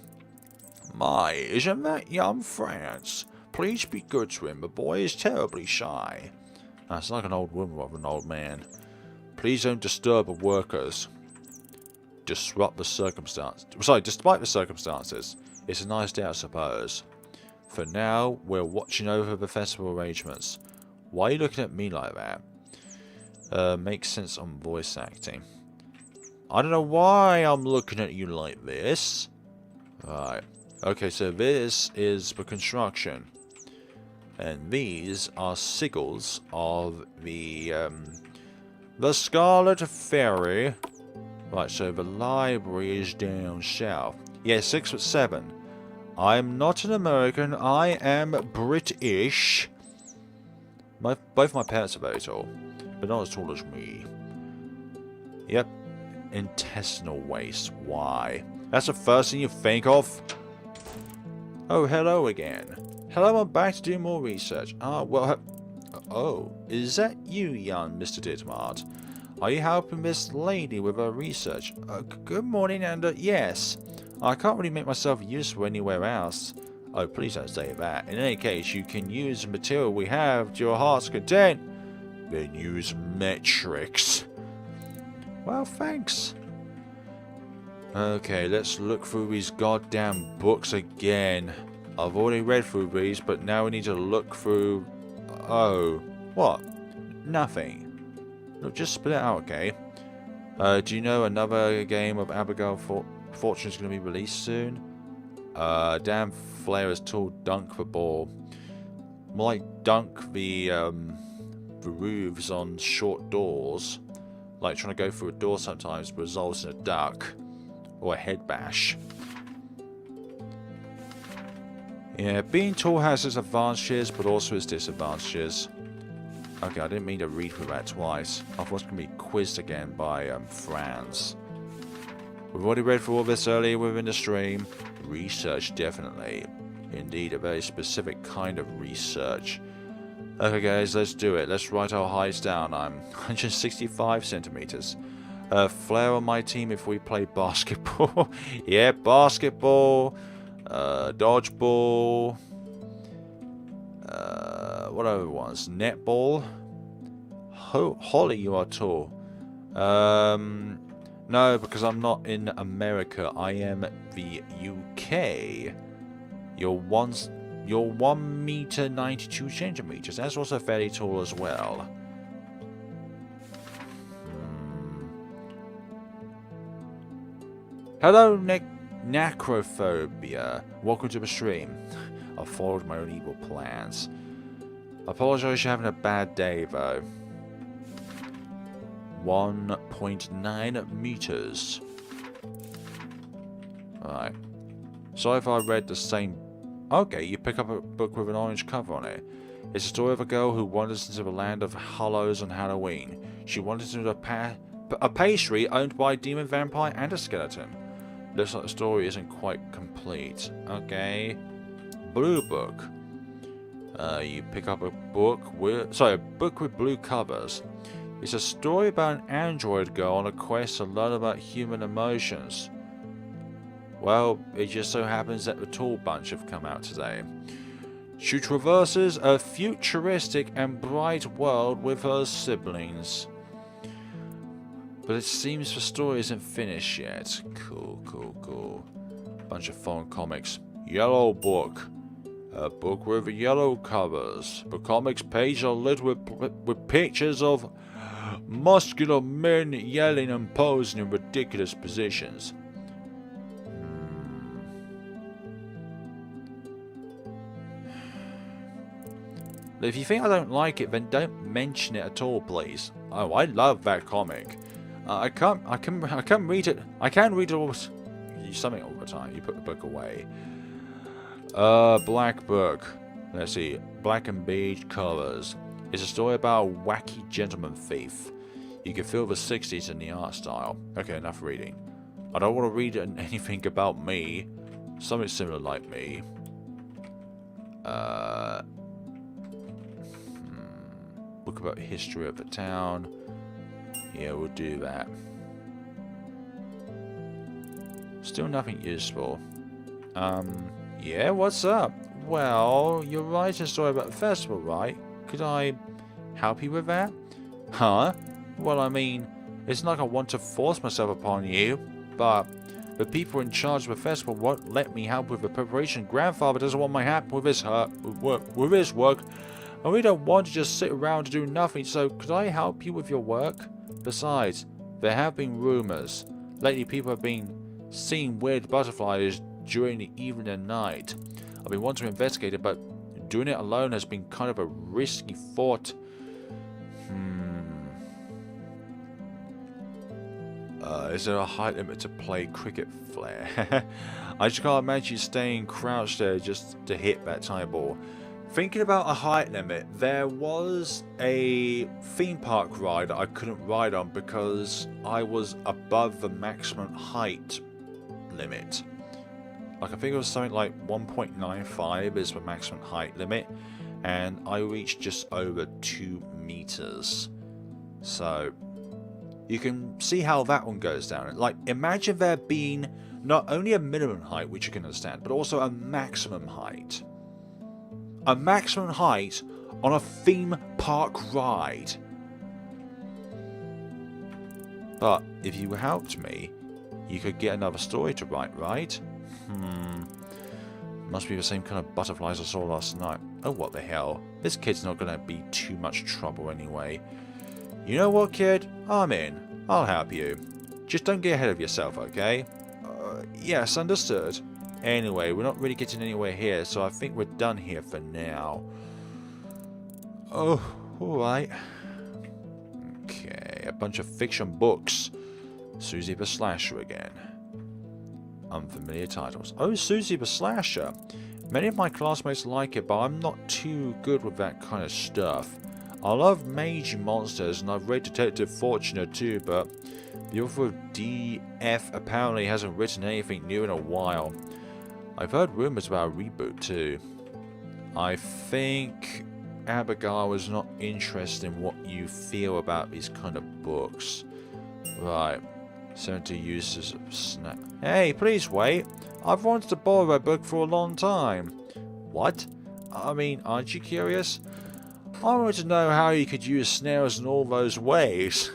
My, isn't that young France? Please be good to him. The boy is terribly shy. That's like an old woman rather than an old man. Please don't disturb the workers. Disrupt the circumstance. Sorry, despite the circumstances. It's a nice day, I suppose. For now, we're watching over the festival arrangements. Why are you looking at me like that? Makes sense on voice acting. I don't know why I'm looking at you like this. Right. Okay, so this is the construction. And these are sigils of the Scarlet Ferry. Right, so the library is down south. Yeah, 6'7". I'm not an American, I am British. Both my parents are very tall, but not as tall as me. Yep. Intestinal waste. Why? That's the first thing you think of? Oh, hello again. Hello, I'm back to do more research. Well, oh, is that you, young Mr. Ditmart? Are you helping this lady with her research? Good morning, and yes. I can't really make myself useful anywhere else. Oh, please don't say that. In any case, you can use the material we have to your heart's content. Then use metrics. Well, thanks. Okay, let's look through these goddamn books again. I've already read through these, but now we need to look through... Oh. What? Nothing. Look, just spit it out, okay? Do you know another game of Abigail Fortune is going to be released soon? Damn Flare is tall dunk the ball. More like dunk the roofs on short doors. Like trying to go through a door sometimes results in a duck. Or a head bash. Yeah, being tall has its advantages, but also its disadvantages. Okay, I didn't mean to read through that twice. I thought it was going to be quizzed again by Franz. We've already read through all this earlier within the stream. Research, definitely. Indeed, a very specific kind of research. Okay guys, let's do it. Let's write our heights down. I'm 165 centimeters. Flare on my team if we play basketball. Yeah, basketball. Dodgeball. What other ones? Netball. Holly, you are tall. No, because I'm not in America. I am the UK. You're 1 meter 92 centimeters. That's also fairly tall as well. Hello, Necrophobia. Welcome to the stream. I followed my own evil plans. I apologize you're having a bad day, though. 1.9 meters. Alright. Sorry if I read the same... Okay, you pick up a book with an orange cover on it. It's a story of a girl who wanders into the land of hollows on Halloween. She wanders into a pastry owned by a demon vampire and a skeleton. Looks like the story isn't quite complete. Okay. Blue book. You pick up a book with... Sorry, a book with blue covers. It's a story about an android girl on a quest to learn about human emotions. Well, it just so happens that the Tall Bunch have come out today. She traverses a futuristic and bright world with her siblings. But it seems the story isn't finished yet. Cool, cool, cool. Bunch of foreign comics. Yellow book. A book with yellow covers. The comics pages are lit with pictures of muscular men yelling and posing in ridiculous positions. If you think I don't like it, then don't mention it at all, please. Oh, I love that comic. I can't read it. I can read it all. Something all the time. You put the book away. Black book. Let's see. Black and beige covers. It's a story about a wacky gentleman thief. You can feel the 60s in the art style. Okay, enough reading. I don't want to read anything about me. Something similar like me. Book about history of the town. Yeah, we'll do that. Still nothing useful. Yeah, what's up? Well, you're writing a story about the festival, right? Could I help you with that? Huh? Well, I mean, it's not like I want to force myself upon you, but the people in charge of the festival won't let me help with the preparation. Grandfather doesn't want my help with his work, and we don't want to just sit around to do nothing, so could I help you with your work? Besides, there have been rumors. Lately, people have been seeing weird butterflies during the evening and night. I've been wanting to investigate it, but doing it alone has been kind of a risky thought. Is there a height limit to play cricket, Flare? I just can't imagine you staying crouched there just to hit that tiny ball. Thinking about a height limit, there was a theme park ride that I couldn't ride on because I was above the maximum height limit. Like, I think it was something like 1.95 is the maximum height limit, and I reached just over 2 meters. So you can see how that one goes down. Like, imagine there being not only a minimum height, which you can understand, but also a maximum height. A maximum height on a theme park ride. But if you helped me, you could get another story to write, right? Must be the same kind of butterflies I saw last night. Oh, what the hell. This kid's not going to be too much trouble anyway. You know what, kid? I'm in. I'll help you. Just don't get ahead of yourself, okay? Yes, understood. Anyway, we're not really getting anywhere here, so I think we're done here for now. Oh, alright. Okay, a bunch of fiction books. Susie the Slasher again. Unfamiliar titles. Oh, Susie the Slasher. Many of my classmates like it, but I'm not too good with that kind of stuff. I love mage monsters, and I've read Detective Fortuna too, but the author of DF apparently hasn't written anything new in a while. I've heard rumors about a reboot too. I think Abigail is not interested in what you feel about these kind of books. Right. 70 uses of snack. Hey, please wait. I've wanted to borrow a book for a long time. What? I mean, aren't you curious? I wanted to know how you could use snails in all those ways.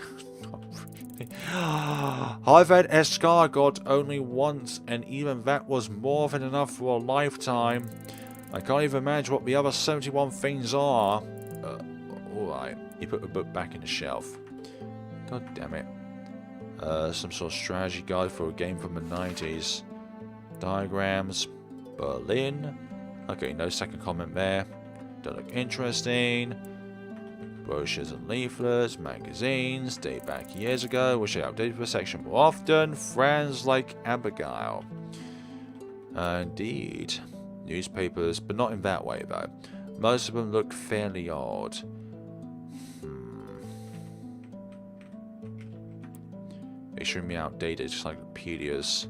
I've had escargot only once, and even that was more than enough for a lifetime. I can't even imagine what the other 71 things are. Alright, you put the book back in the shelf. God damn it. Some sort of strategy guide for a game from the 90s. Diagrams. Berlin. Okay, no second comment there. Don't look interesting. Brochures and leaflets, magazines, date back years ago. Wish I updated the section more often. Friends like Abigail. Indeed. Newspapers, but not in that way though. Most of them look fairly odd. Extremely outdated encyclopedias.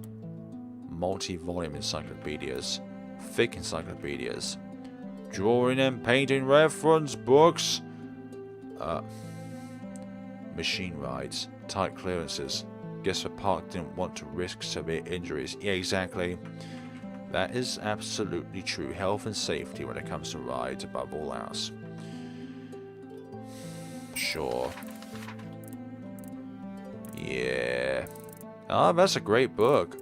Multi-volume encyclopedias. Thick encyclopedias. Drawing and painting reference books. Machine rides. Tight clearances. Guess the park didn't want to risk severe injuries. Yeah, exactly. That is absolutely true. Health and safety when it comes to rides above all else. Sure. Yeah. Ah, that's a great book.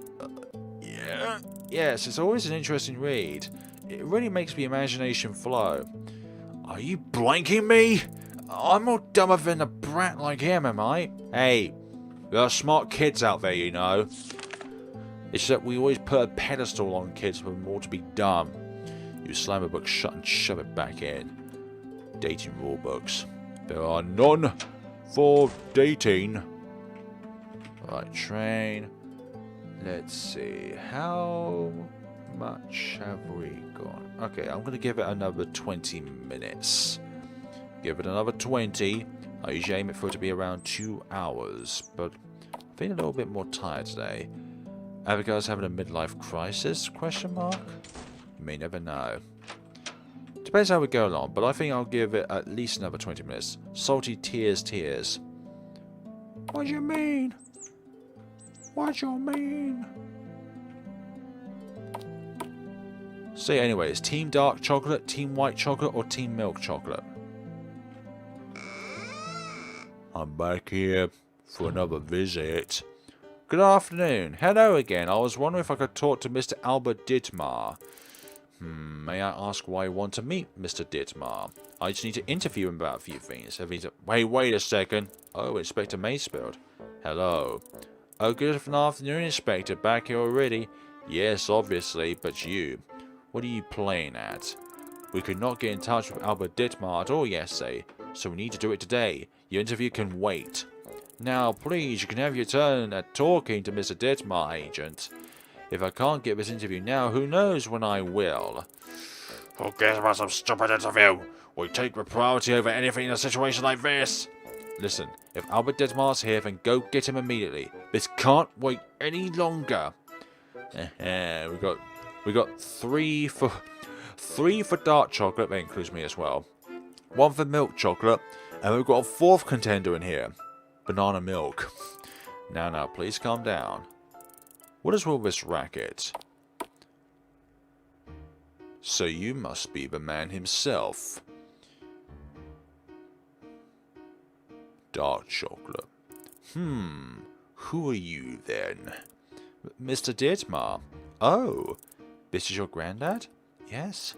Yeah. Yes, it's always an interesting read. It really makes the imagination flow. Are you blanking me? I'm more dumber than a brat like him, am I? Hey, there are smart kids out there, you know. It's that we always put a pedestal on kids for them all to be dumb. You slam a book shut and shove it back in. Dating rule books. There are none for dating. Right, train. Let's see. How much have we gone? Okay, I'm going to give it another 20 minutes. Give it another 20. I usually aim it for it to be around 2 hours, but I'm feeling a little bit more tired today. Abigail's having a midlife crisis? Question mark? You may never know. Depends how we go along, but I think I'll give it at least another 20 minutes. Salty tears, tears. What do you mean? What do you mean? So anyways, team dark chocolate, team white chocolate, or team milk chocolate? I'm back here for another visit. Good afternoon. Hello again. I was wondering if I could talk to Mr. Albert Dittmar. May I ask why you want to meet Mr. Dittmar? I just need to interview him about a few things. Wait a second. Oh, Inspector Mayfield. Hello. Oh, good afternoon, Inspector. Back here already? Yes, obviously, but you. What are you playing at? We could not get in touch with Albert Dittmar at all yesterday, so we need to do it today. Your interview can wait. Now, please, you can have your turn at talking to Mr. Dittmar, Agent. If I can't get this interview now, who knows when I will? Who cares about some stupid interview? We take the priority over anything in a situation like this. Listen, if Albert Dittmar's here, then go get him immediately. This can't wait any longer. We got three for dark chocolate. That includes me as well. 1 for milk chocolate, and we've got a 4th contender in here, banana milk. Now, please calm down. What is all this racket? So you must be the man himself. Dark chocolate. Who are you then? Mr. Dittmar. Oh, this is your granddad? Yes.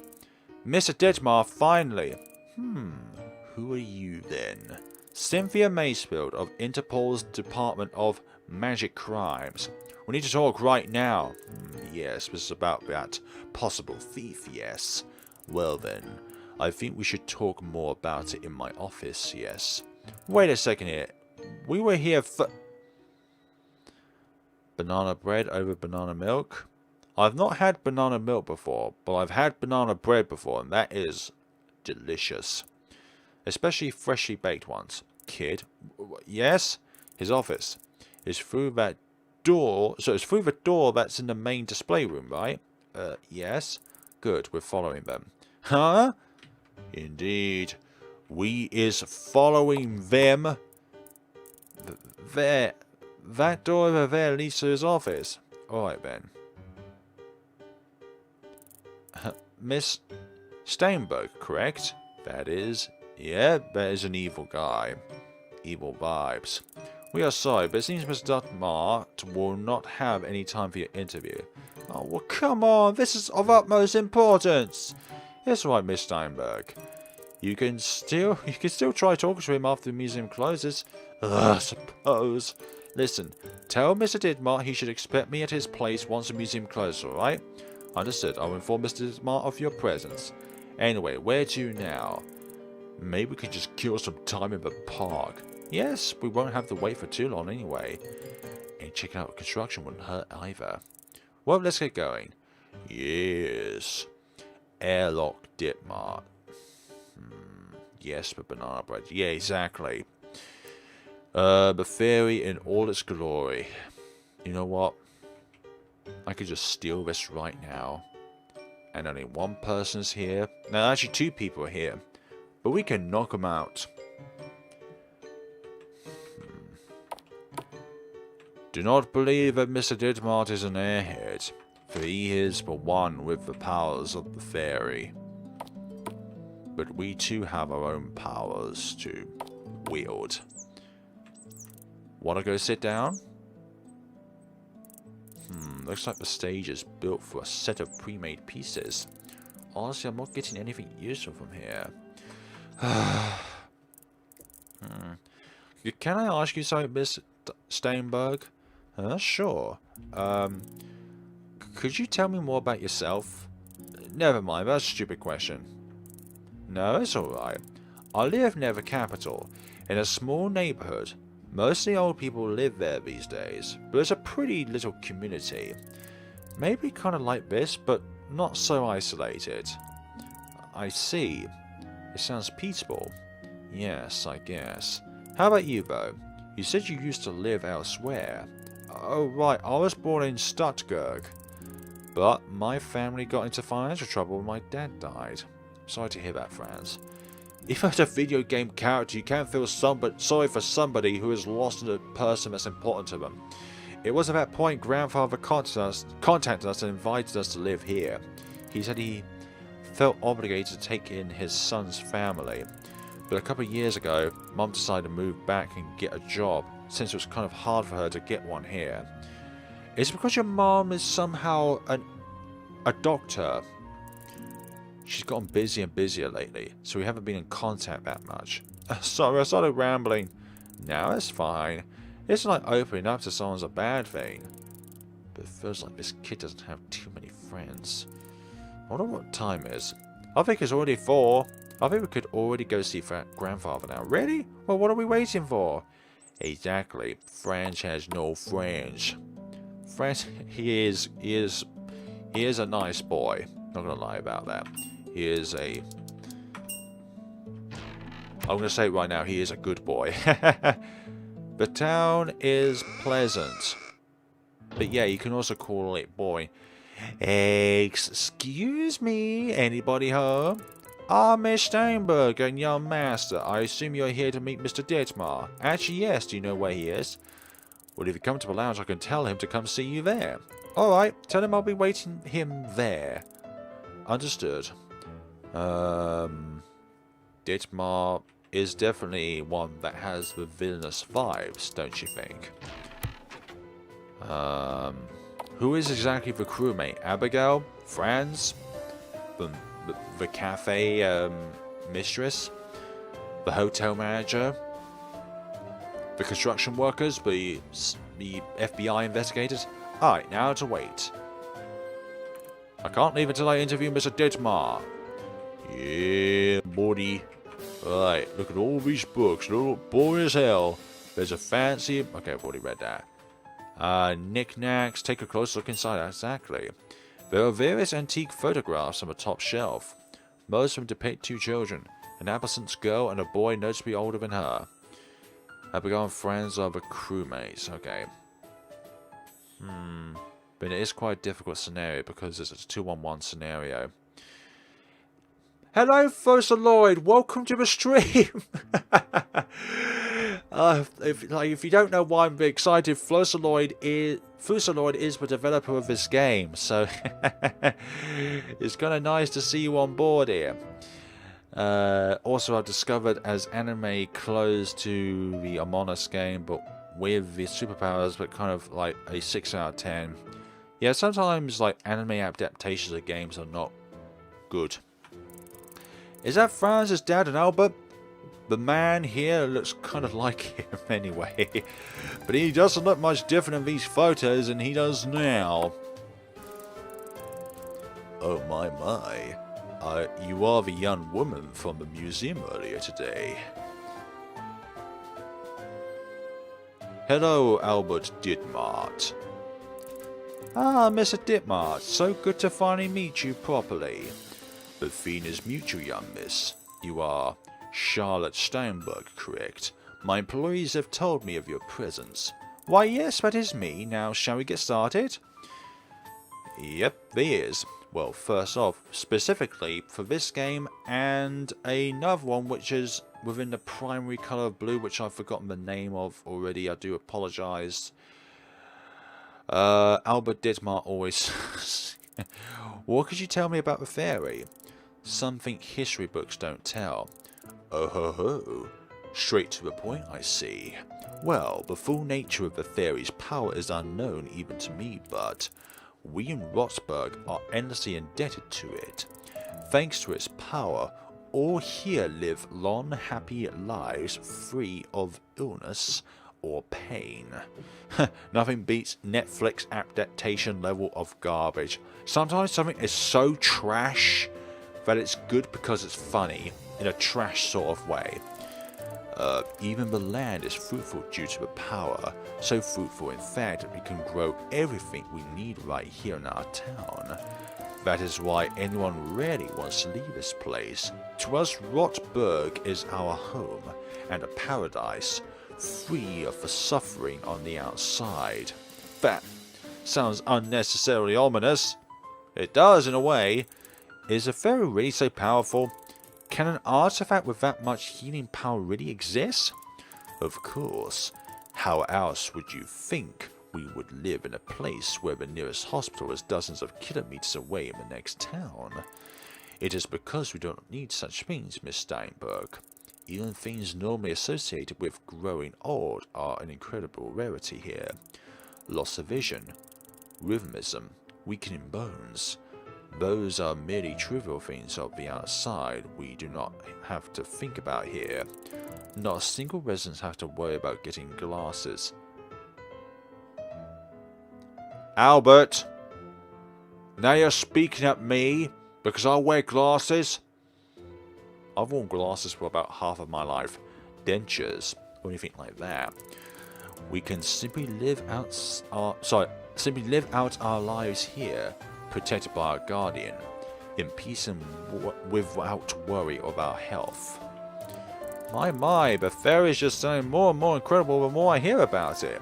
Mr. Dittmar, finally. Who are you then? Cynthia Macefield of Interpol's Department of Magic Crimes. We need to talk right now. Yes, this is about that possible thief, yes. Well then, I think we should talk more about it in my office, yes. Wait a second here. We were here for... Banana bread over banana milk? I've not had banana milk before, but I've had banana bread before, and that is delicious. Especially freshly baked ones. Kid? Yes? His office. It's through that door. So it's through the door that's in the main display room, right? Yes. Good, we're following them. Huh? Indeed. We is following them. There. That door over there leads to his office. Alright then. Miss Steinberg, correct? That is. Yeah, that is an evil guy. Evil vibes. We are sorry, but it seems Mr. Dittmar will not have any time for your interview. Oh, well, come on. This is of utmost importance. It's right, Miss Steinberg. You can still try talking to him after the museum closes. I suppose. Listen, tell Mr. Dittmar he should expect me at his place once the museum closes, alright? Understood. I'll inform Mr. Dittmar of your presence. Anyway, where to now? Maybe we can just kill some time in the park. Yes, we won't have to wait for too long anyway. And checking out construction wouldn't hurt either. Well, let's get going. Yes. Airlock Dittmar. Yes, but banana bread. Yeah, exactly. The fairy in all its glory. You know what? I could just steal this right now. And only one person's here. No, actually 2 people are here. But we can knock them out. Do not believe that Mr. Dittmar is an airhead, for he is but one with the powers of the fairy. But we too have our own powers to wield. Wanna go sit down? Looks like the stage is built for a set of pre-made pieces. Honestly, I'm not getting anything useful from here. Can I ask you something, Miss Steinberg? Sure. Could you tell me more about yourself? Never mind, that's a stupid question. No, it's alright. I live near the capital, in a small neighborhood. Mostly old people live there these days, but it's a pretty little community. Maybe kind of like this, but not so isolated. I see. It sounds peaceful. Yes, I guess. How about you, though? You said you used to live elsewhere. Oh, right, I was born in Stuttgart. But my family got into financial trouble when my dad died. Sorry to hear that, Franz. If as a video game character, you can feel sorry for somebody who has lost a person that's important to them. It was at that point grandfather contacted us and invited us to live here. He said he felt obligated to take in his son's family. But a couple of years ago, Mum decided to move back and get a job, since it was kind of hard for her to get one here. Is it because your mom is somehow a doctor? She's gotten busier and busier lately, so we haven't been in contact that much. Sorry, I started rambling. No, it's fine. It's not like opening up to someone's a bad thing. But it feels like this kid doesn't have too many friends. I wonder what time it is. I think it's already 4. I think we could already go see grandfather now. Really? Well, what are we waiting for? Exactly. Franz has no friends. Franz, he is a nice boy. Not gonna lie about that. He is a... I'm gonna say it right now, he is a good boy. The town is pleasant. But yeah, you can also call it boy. Excuse me, anybody home? Ah, Miss Steinberg and young master, I assume you're here to meet Mr. Dietmar. Actually, yes, do you know where he is? Well, if you come to the lounge, I can tell him to come see you there. Alright, tell him I'll be waiting him there. Understood. Dietmar is definitely one that has the villainous vibes, don't you think? Who is exactly the crewmate? Abigail? Franz? The cafe mistress? The hotel manager? The construction workers? The FBI investigators? Alright, now to wait. I can't leave until I interview Mr. Dietmar. Yeah, buddy. Alright, look at all these books. They look boring as hell. There's a fancy... Okay, I've already read that. Knickknacks. Take a close look inside. Exactly. There are various antique photographs on the top shelf. Most of them depict 2 children. An adolescent girl and a boy noticeably older than her. Abigail and friends are the crewmates. Okay. But it is quite a difficult scenario because it's a 2-on-1 scenario. Hello, Foster Lloyd. Welcome to the stream. If you don't know why I'm very excited, Foster Lloyd is the developer of this game, so it's kind of nice to see you on board here. Also, I've discovered as anime close to the Among Us game, but with the superpowers, but kind of like a 6 out of 10. Yeah, sometimes like anime adaptations of games are not good. Is that Franz's dad and Albert? The man here looks kind of like him anyway. But he doesn't look much different in these photos than he does now. Oh my. You are the young woman from the museum earlier today. Hello, Albert Dietmar. Ah, Mr. Dietmar, so good to finally meet you properly. The theme is mutual, young miss. You are Charlotte Steinberg, correct? My employees have told me of your presence. Why, yes, that is me. Now, shall we get started? Yep, there is. Well, first off, specifically for this game and another one which is within the primary colour of blue, which I've forgotten the name of already. I do apologise. Albert Dietmar always... What could you tell me about the fairy? Something history books don't tell. Oh ho ho. Straight to the point, I see. Well, the full nature of the fairy's power is unknown even to me, but we in Rotsburg are endlessly indebted to it. Thanks to its power, all here live long, happy lives free of illness or pain. Nothing beats Netflix adaptation level of garbage. Sometimes something is so trash that it's good because it's funny, in a trash sort of way. Even the land is fruitful due to the power, so fruitful in fact that we can grow everything we need right here in our town. That is why anyone rarely wants to leave this place. To us, Rotberg is our home, and a paradise, free of the suffering on the outside. That sounds unnecessarily ominous. It does, in a way. Is the fairy really so powerful? Can an artifact with that much healing power really exist? Of course. How else would you think we would live in a place where the nearest hospital is dozens of kilometers away in the next town? It is because we don't need such things, Miss Steinberg. Even things normally associated with growing old are an incredible rarity here. Loss of vision, rheumatism, weakening bones. Those are merely trivial things of the outside we do not have to think about here. Not a single resident has to worry about getting glasses. Albert! Now you're speaking at me because I wear glasses? I've worn glasses for about half of my life. Dentures, or anything like that. We can simply live out our lives here, protected by our guardian, in peace and without worry of our health. My, the fairy is just sounding more and more incredible the more I hear about it.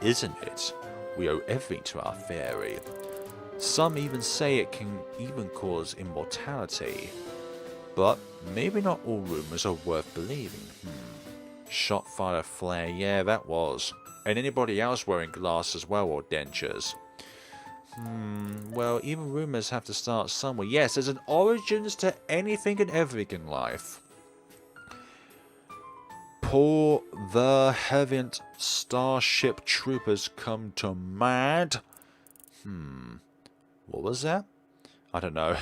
Isn't it? We owe everything to our fairy. Some even say it can even cause immortality. But maybe not all rumors are worth believing. Shot fired a flare, yeah, that was. And anybody else wearing glasses as well, or dentures? Well, even rumors have to start somewhere. Yes, there's an origins to anything and everything in life. Pour the heaviest starship troopers come to mad. What was that? I don't know.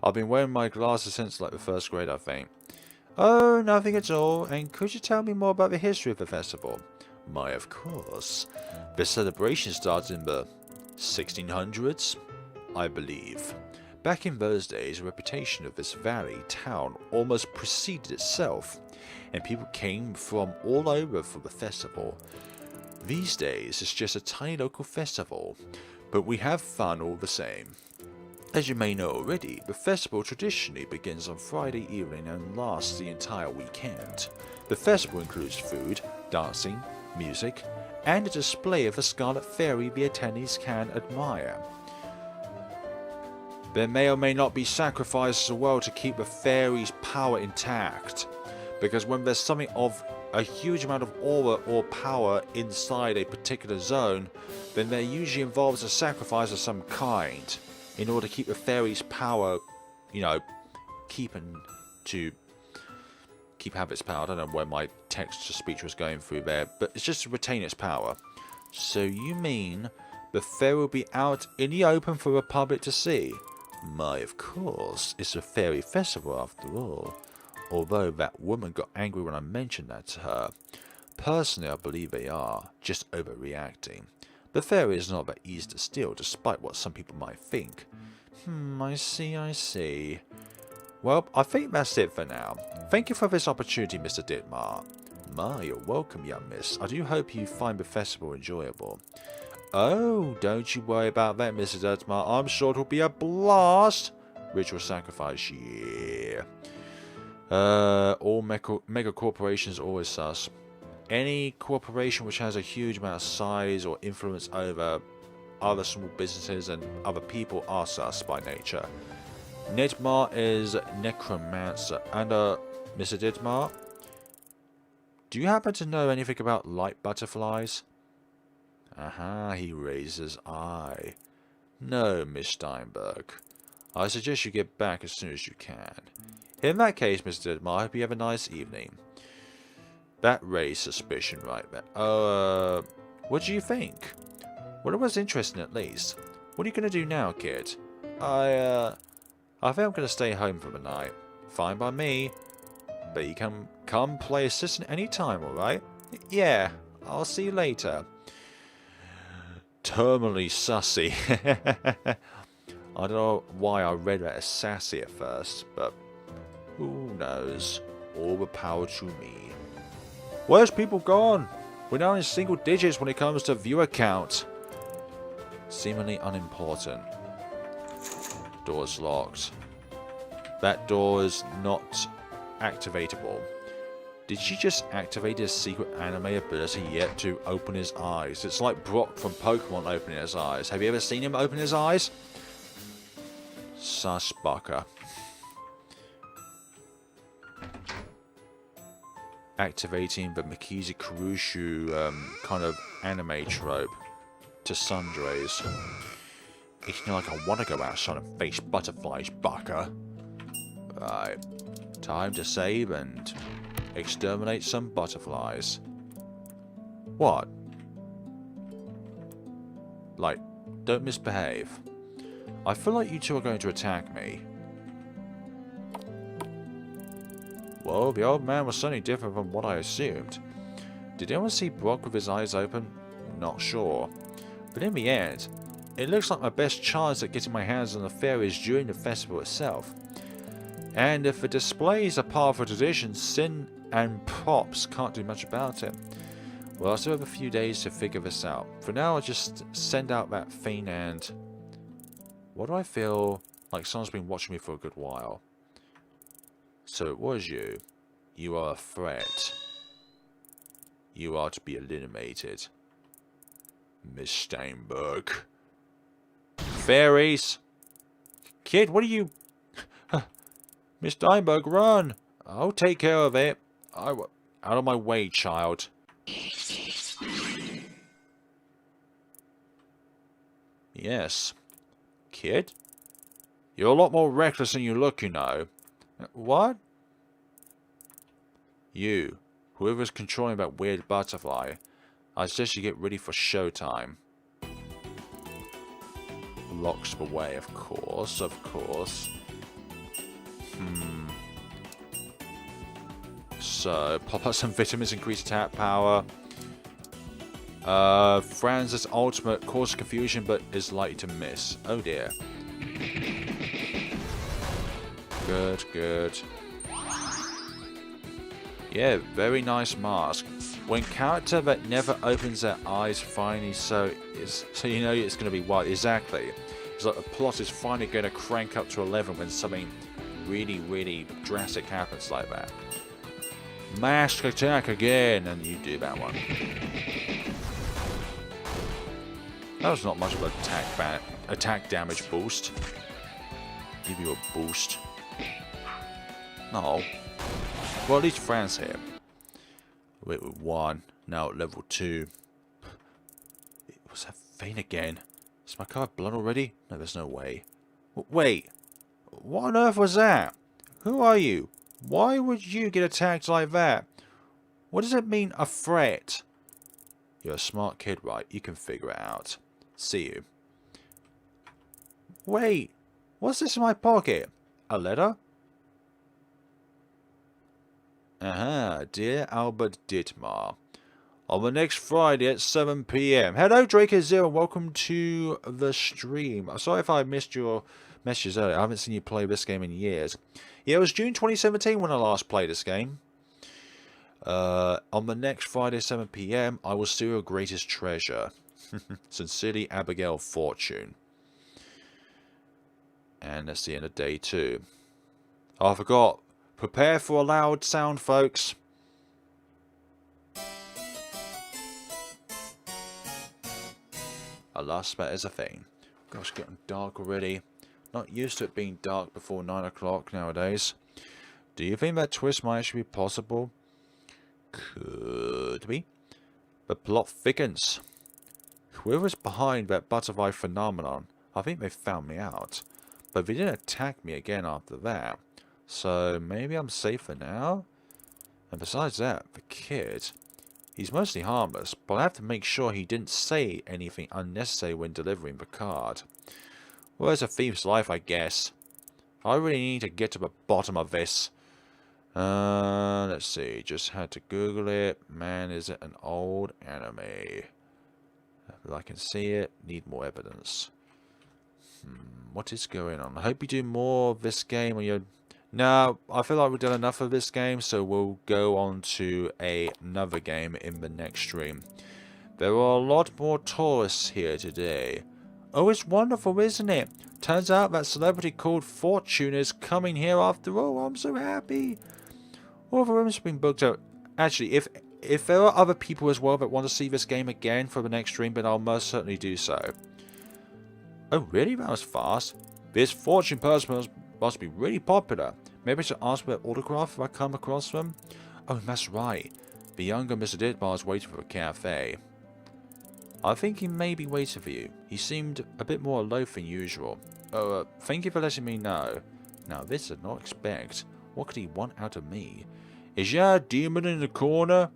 I've been wearing my glasses since like the first grade, I think. Oh, nothing at all. And could you tell me more about the history of the festival? My, of course. The celebration started in the 1600s, I believe. Back in those days, the reputation of this valley town almost preceded itself, and people came from all over for the festival. These days, it's just a tiny local festival, but we have fun all the same. As you may know already, the festival traditionally begins on Friday evening and lasts the entire weekend. The festival includes food, dancing, music, and a display of the Scarlet Fairy the attendees can admire. There may or may not be sacrifices as well to keep the fairy's power intact, because when there's something of a huge amount of aura or power inside a particular zone, then there usually involves a sacrifice of some kind in order to keep the fairy's power, keep have its power. I don't know where my text-to-speech was going through there, but it's just to retain its power. So you mean the fairy will be out in the open for the public to see? My, of course, it's a fairy festival after all. Although that woman got angry when I mentioned that to her. Personally, I believe they are just overreacting. The fairy is not that easy to steal, despite what some people might think. I see. Well, I think that's it for now. Thank you for this opportunity, Mr. Dittmar. You're welcome, young miss. I do hope you find the festival enjoyable. Oh, don't you worry about that, Mr. Dittmar. I'm sure it'll be a blast. Ritual sacrifice, yeah. All mega corporations always sus. Any corporation which has a huge amount of size or influence over other small businesses and other people are sus by nature. Dittmar is necromancer. And, Mr. Dittmar, do you happen to know anything about light butterflies? Aha, he raises his eye. No, Miss Steinberg. I suggest you get back as soon as you can. In that case, Mr. Dittmar, I hope you have a nice evening. That raised suspicion right there. What do you think? Well, it was interesting at least. What are you going to do now, kid? I think I'm going to stay home for the night. Fine by me. But you can come play assistant anytime, alright? Yeah, I'll see you later. Terminally sussy. I don't know why I read that as sassy at first, but who knows? All the power to me. Where's people gone? We're now in single digits when it comes to viewer count. Seemingly unimportant. Door's locked. That door is not activatable. Did she just activate his secret anime ability yet to open his eyes? It's like Brock from Pokemon opening his eyes. Have you ever seen him open his eyes? Sus Bucker. Activating the Mikizu Kurushu kind of anime trope to sundries. It's not like I want to go outside and face butterflies, Bucker. Right. Time to save and exterminate some butterflies. What? Like, don't misbehave. I feel like you two are going to attack me. Well, the old man was certainly different from what I assumed. Did anyone see Brock with his eyes open? Not sure. But in the end, it looks like my best chance at getting my hands on the fairy is during the festival itself. And if the display is a part of a tradition, Sin and Props can't do much about it. Well, I still have a few days to figure this out. For now, I'll just send out that thing and... What do I feel like someone's been watching me for a good while? So it was you. You are a threat. You are to be eliminated. Miss Steinberg. Fairies! Kid, what are you... Miss Steinberg, run! I'll take care of it. Out of my way, child. Yes. Kid? You're a lot more reckless than you look, you know. What? You, whoever's controlling that weird butterfly, I suggest you get ready for showtime. Locks the way, of course, of course. So, pop out some vitamins, increase attack power. Franz's ultimate causes confusion, but is likely to miss. Oh dear. Good, good. Yeah, very nice mask. When character that never opens their eyes finally, so you know it's going to be what exactly. It's like the plot is finally going to crank up to 11 when something really, really drastic happens like that. Mask attack again, and you do that one. That was not much of an attack damage boost. Give you a boost. No. Well, at least Fran's here. Wait, with 1. Now at level 2. Was that vein again? Is my card blood already? No, there's no way. Wait. What on earth was that? Who are you? Why would you get attacked like that? What does it mean, a threat? You're a smart kid, right? You can figure it out. See you. Wait. What's this in my pocket? A letter? Dear Albert Dittmar. On the next Friday at 7 PM. Hello, Draco0, and welcome to the stream. I'm sorry if I missed your messages earlier. I haven't seen you play this game in years. Yeah, it was June 2017 when I last played this game. On the next Friday, 7 PM, I will steal your greatest treasure. Sincerely, Abigail Fortune. And that's the end of day 2. Oh, I forgot. Prepare for a loud sound, folks. Alas, that is a thing. Gosh, getting dark already. Not used to it being dark before 9 o'clock nowadays. Do you think that twist might actually be possible? Could be. The plot thickens. Whoever's behind that butterfly phenomenon, I think they found me out. But they didn't attack me again after that. So maybe I'm safer now? And besides that, the kid, he's mostly harmless, but I have to make sure he didn't say anything unnecessary when delivering the card. Well, it's a thief's life, I guess. I really need to get to the bottom of this. Let's see, just had to Google it. Man, is it an old anime? If I can see it, need more evidence. What is going on? I hope you do more of this game on your... No, I feel like we've done enough of this game, so we'll go on to another game in the next stream. There are a lot more tourists here today. Oh, it's wonderful, isn't it? Turns out that celebrity called Fortune is coming here after all. I'm so happy. All the rooms have been booked out. Actually, if there are other people as well that want to see this game again for the next stream, then I'll most certainly do so. Oh, really? That was fast. This Fortune person must be really popular. Maybe I should ask for their autograph if I come across them. Oh, that's right. The younger Mr. Ditbar is waiting for a cafe. I think he may be waiting for you. He seemed a bit more aloof than usual. Oh, thank you for letting me know. Now, this I did not expect. What could he want out of me? Is there a demon in the corner?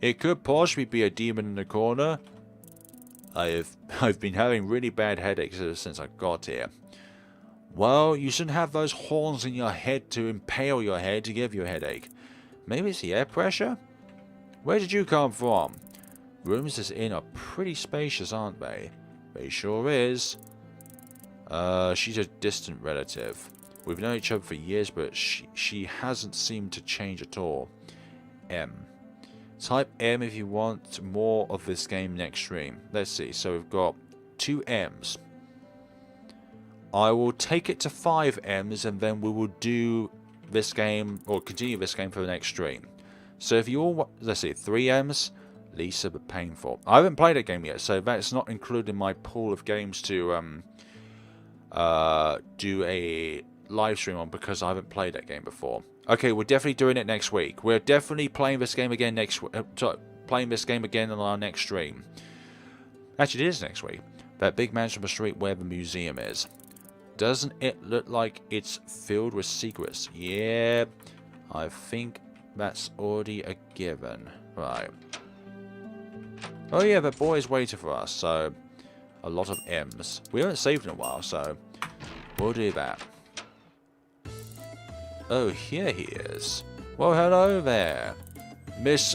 It could possibly be a demon in the corner. I've been having really bad headaches ever since I got here. Well, you shouldn't have those horns in your head to impale your head to give you a headache. Maybe it's the air pressure? Where did you come from? Rooms this inn are pretty spacious, aren't they? They sure is. She's a distant relative. We've known each other for years, but she hasn't seemed to change at all. M. Type M if you want more of this game next stream. Let's see. So we've got 2 M's. I will take it to 5 M's and then we will do this game or continue this game for the next stream. So if you all want, let's see, 3 M's. Lisa but painful. I haven't played a game yet, so that's not included in my pool of games to do a live stream on because I haven't played that game before. Okay, we're definitely doing it next week. We're definitely playing this game again playing this game again on our next stream. Actually, it is next week. That big mansion on the street where the museum is. Doesn't it look like it's filled with secrets? Yeah, I think that's already a given. Right. Oh yeah, that boy is waiting for us, so a lot of M's. We haven't saved in a while, so we'll do that. Oh, here he is. Well, hello there, Miss...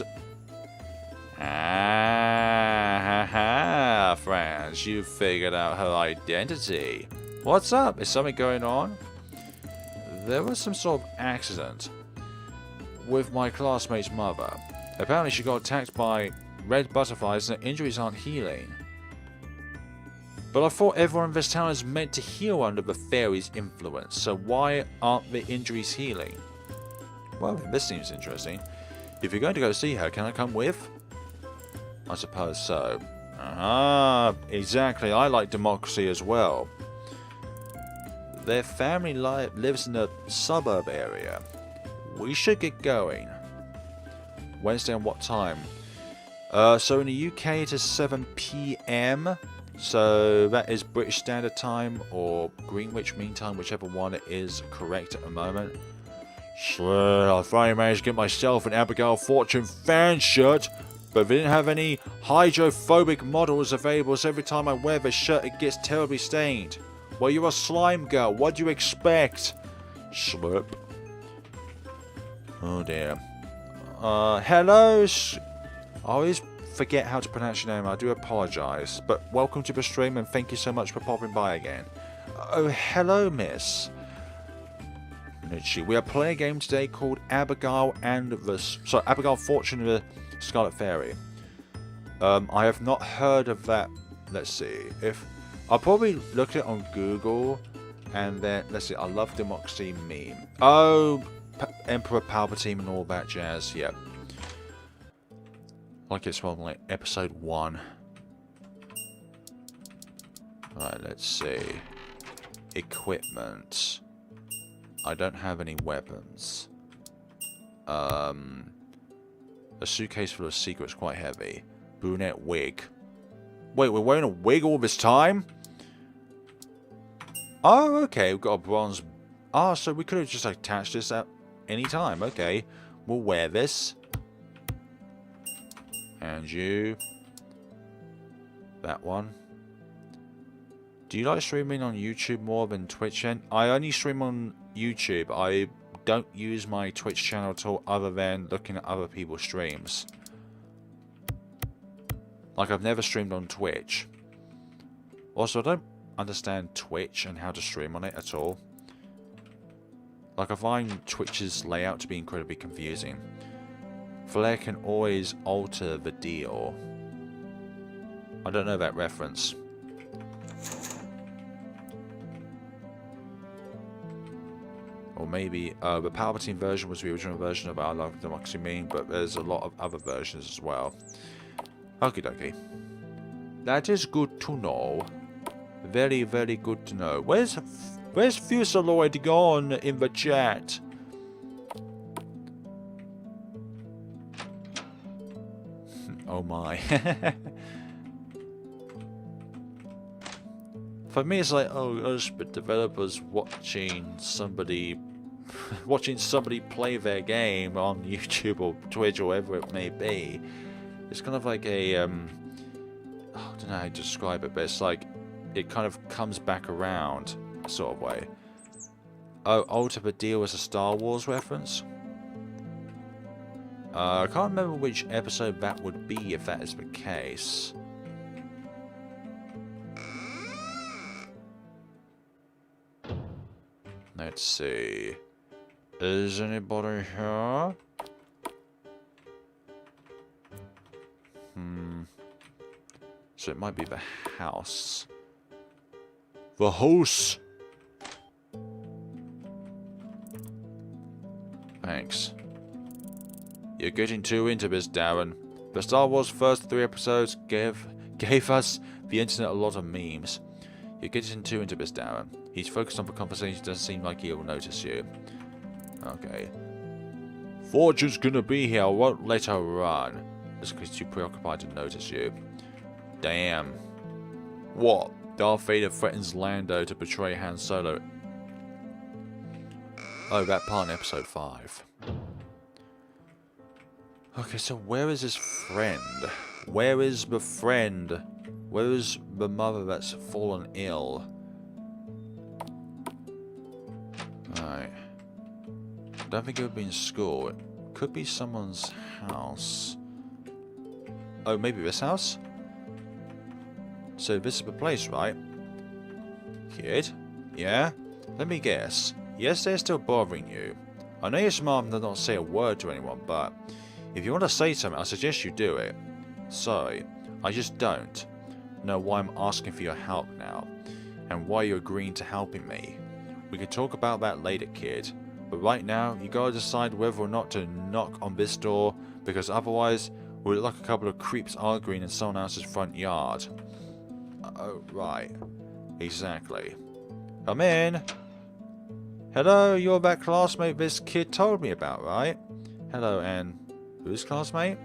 Ah, friends, you figured out her identity. What's up? Is something going on? There was some sort of accident with my classmate's mother. Apparently she got attacked by red butterflies and her injuries aren't healing. But I thought everyone in this town is meant to heal under the fairy's influence, so why aren't the injuries healing? Well, this seems interesting. If you're going to go see her, can I come with? I suppose so. Exactly. I like democracy as well. Their family lives in a suburb area. We should get going. Wednesday and what time? So in the UK it is 7 PM. So that is British Standard Time or Greenwich Mean Time, whichever one it is correct at the moment. Sure, I finally managed to get myself an Abigail Fortune fan shirt, but they didn't have any hydrophobic models available, so every time I wear the shirt it gets terribly stained. Well, you're a slime girl, what do you expect? Slurp. Oh dear. Hello. I always forget how to pronounce your name. I do apologise. But welcome to the stream and thank you so much for popping by again. Oh, hello, miss. We are playing a game today called Abigail Fortune and the Scarlet Fairy. I have not heard of that. Let's see. I'll probably look at it on Google and then let's see. I love democracy meme. Oh, Emperor Palpatine and all that jazz. Yep. Like it's from like episode 1. Right, let's see. Equipment. I don't have any weapons. A suitcase full of secrets, quite heavy. Brunette wig. Wait, we're wearing a wig all this time? Oh, okay. We've got a bronze... Ah, so we could have just attached this at any time. Okay. We'll wear this. And you. That one. Do you like streaming on YouTube more than Twitch? I only stream on YouTube. I don't use my Twitch channel at all other than looking at other people's streams. Like, I've never streamed on Twitch. Also, understand Twitch and how to stream on it at all. Like, I find Twitch's layout to be incredibly confusing. Flare can always alter the deal. I don't know that reference. Or maybe the Palpatine version was the original version of Our Love Democracy Meme, but there's a lot of other versions as well. Okie dokie. That is good to know. Very, very good to know. Where's Fusaloid gone in the chat? Oh my. For me, it's like, oh gosh, but developers watching somebody play their game on YouTube or Twitch or wherever it may be. It's kind of like a, I don't know how to describe it, but it's like, it kind of comes back around, sort of way. Oh, Alter the Deal is a Star Wars reference? I can't remember which episode that would be if that is the case. Let's see. Is anybody here? So it might be the house. The house! Thanks. You're getting too into this, Darren. The Star Wars first 3 episodes gave us, the internet, a lot of memes. You're getting too into this, Darren. He's focused on the conversation, doesn't seem like he'll notice you. Okay. Fortune's gonna be here, I won't let her run. Just because he's too preoccupied to notice you. Damn. What? Darth Vader threatens Lando to betray Han Solo. Oh, that part in episode 5. Okay, so where is his friend? Where is the friend? Where is the mother that's fallen ill? Alright. Don't think it would be in school. It could be someone's house. Oh, maybe this house? So this is the place, right? Kid? Yeah? Let me guess. Yes, they're still bothering you. I know you're smart and not say a word to anyone, but if you want to say something, I suggest you do it. Sorry, I just don't know why I'm asking for your help now, and why you're agreeing to helping me. We can talk about that later, kid. But right now, you gotta decide whether or not to knock on this door, because otherwise, we'll look like a couple of creeps arguing in someone else's front yard. Oh, right. Exactly. Come in. Hello, you're that classmate this kid told me about, right? Hello, and whose classmate?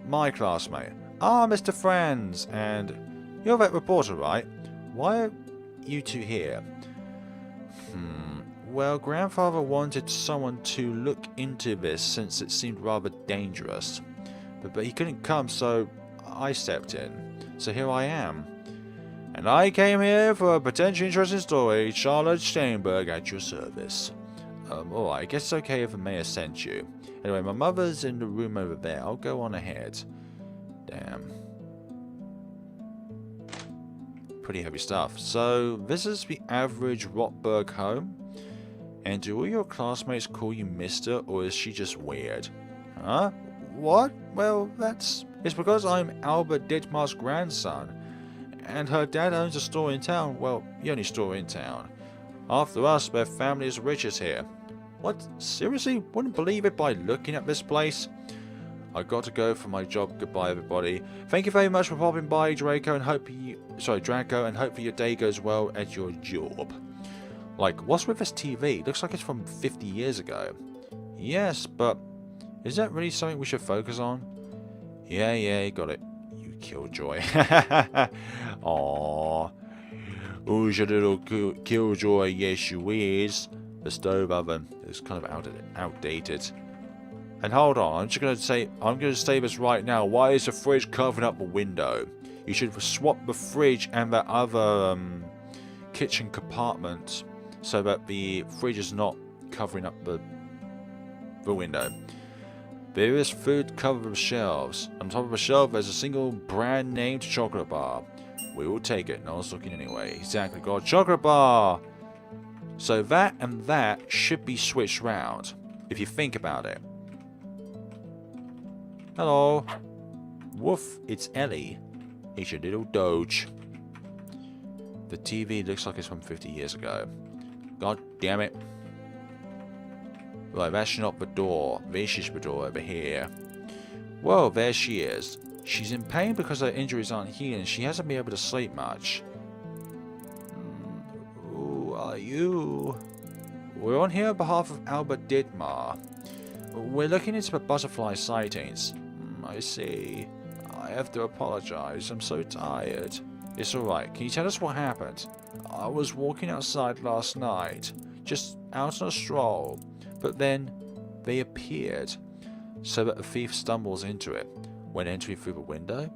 My classmate. Ah, Mr. Franz, and you're that reporter, right? Why are you two here? Well, Grandfather wanted someone to look into this since it seemed rather dangerous. But he couldn't come, so I stepped in. So here I am. And I came here for a potentially interesting story. Charlotte Steinberg at your service. Alright, I guess it's okay if the mayor sent you. Anyway, my mother's in the room over there. I'll go on ahead. Damn. Pretty heavy stuff. So, this is the average Rotberg home. And do all your classmates call you Mister, or is she just weird? Huh? What? Well, it's because I'm Albert Ditmar's grandson. And her dad owns a store in town. Well, the only store in town. After us, their family is richest here. What? Seriously? Wouldn't believe it by looking at this place? I got to go for my job. Goodbye, everybody. Thank you very much for popping by, Draco, and Draco, and hopefully your day goes well at your job. Like, what's with this TV? Looks like it's from 50 years ago. Yes, but is that really something we should focus on? Yeah, got it. You killjoy. Aww. Who's your little killjoy? Yes, you is. The stove oven is kind of outdated. And hold on, I'm going to say this right now. Why is the fridge covering up the window? You should swap the fridge and that other kitchen compartment so that the fridge is not covering up the window. There is food covered with shelves. On top of the shelf, there's a single brand named chocolate bar. We will take it. No one's looking anyway. Exactly. Got a chocolate bar. So that and that should be switched round, if you think about it. Hello. Woof, it's Ellie. It's your little doge. The TV looks like it's from 50 years ago. God damn it. Right, that's not the door. This is the door over here. Whoa, there she is. She's in pain because her injuries aren't healing. She hasn't been able to sleep much. Who are you? We're on here on behalf of Albert Dittmar. We're looking into the butterfly sightings. I see. I have to apologize. I'm so tired. It's alright. Can you tell us what happened? I was walking outside last night, just out on a stroll, but then they appeared, so that a thief stumbles into it when entering through the window.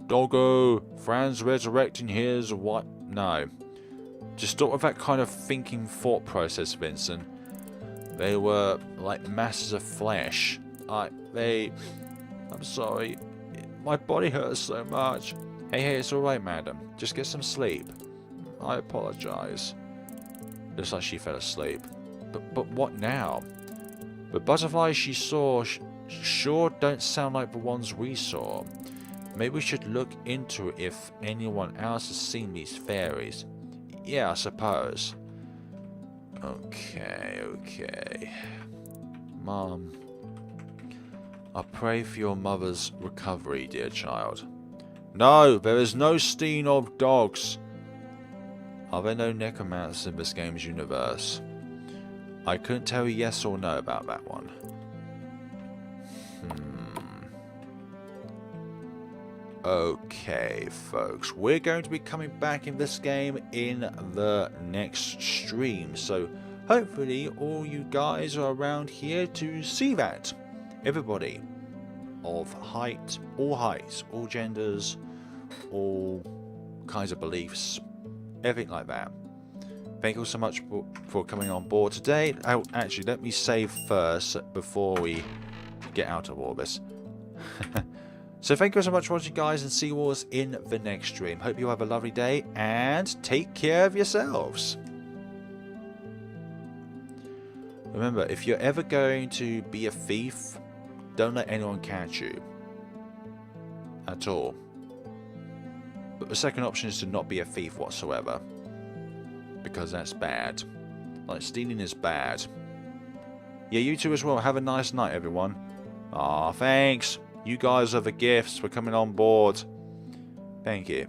Doggo, Fran's resurrecting his what? No. Just stop with that kind of thinking thought process, Vincent. They were like masses of flesh. I'm sorry. My body hurts so much. Hey, it's alright, madam. Just get some sleep. I apologize. Looks like she fell asleep. But what now? The butterflies she saw sure don't sound like the ones we saw. Maybe we should look into if anyone else has seen these fairies. Yeah, I suppose. Okay. Mom, I pray for your mother's recovery, dear child. No, there is no steen of dogs. Are there no necromancers in this game's universe? I couldn't tell you yes or no about that one. Okay, folks. We're going to be coming back in this game in the next stream. So, hopefully, all you guys are around here to see that. Everybody of height, all genders, all kinds of beliefs, everything like that. Thank you so much for coming on board today. Oh, actually, let me save first before we get out of all this. So thank you so much for watching, guys, and see you all in the next stream. Hope you have a lovely day and take care of yourselves. Remember, if you're ever going to be a thief, don't let anyone catch you. At all. But the second option is to not be a thief whatsoever. Because that's bad. Like, stealing is bad. Yeah, you too as well. Have a nice night, everyone. Aw, thanks. You guys are the gifts for coming on board. Thank you.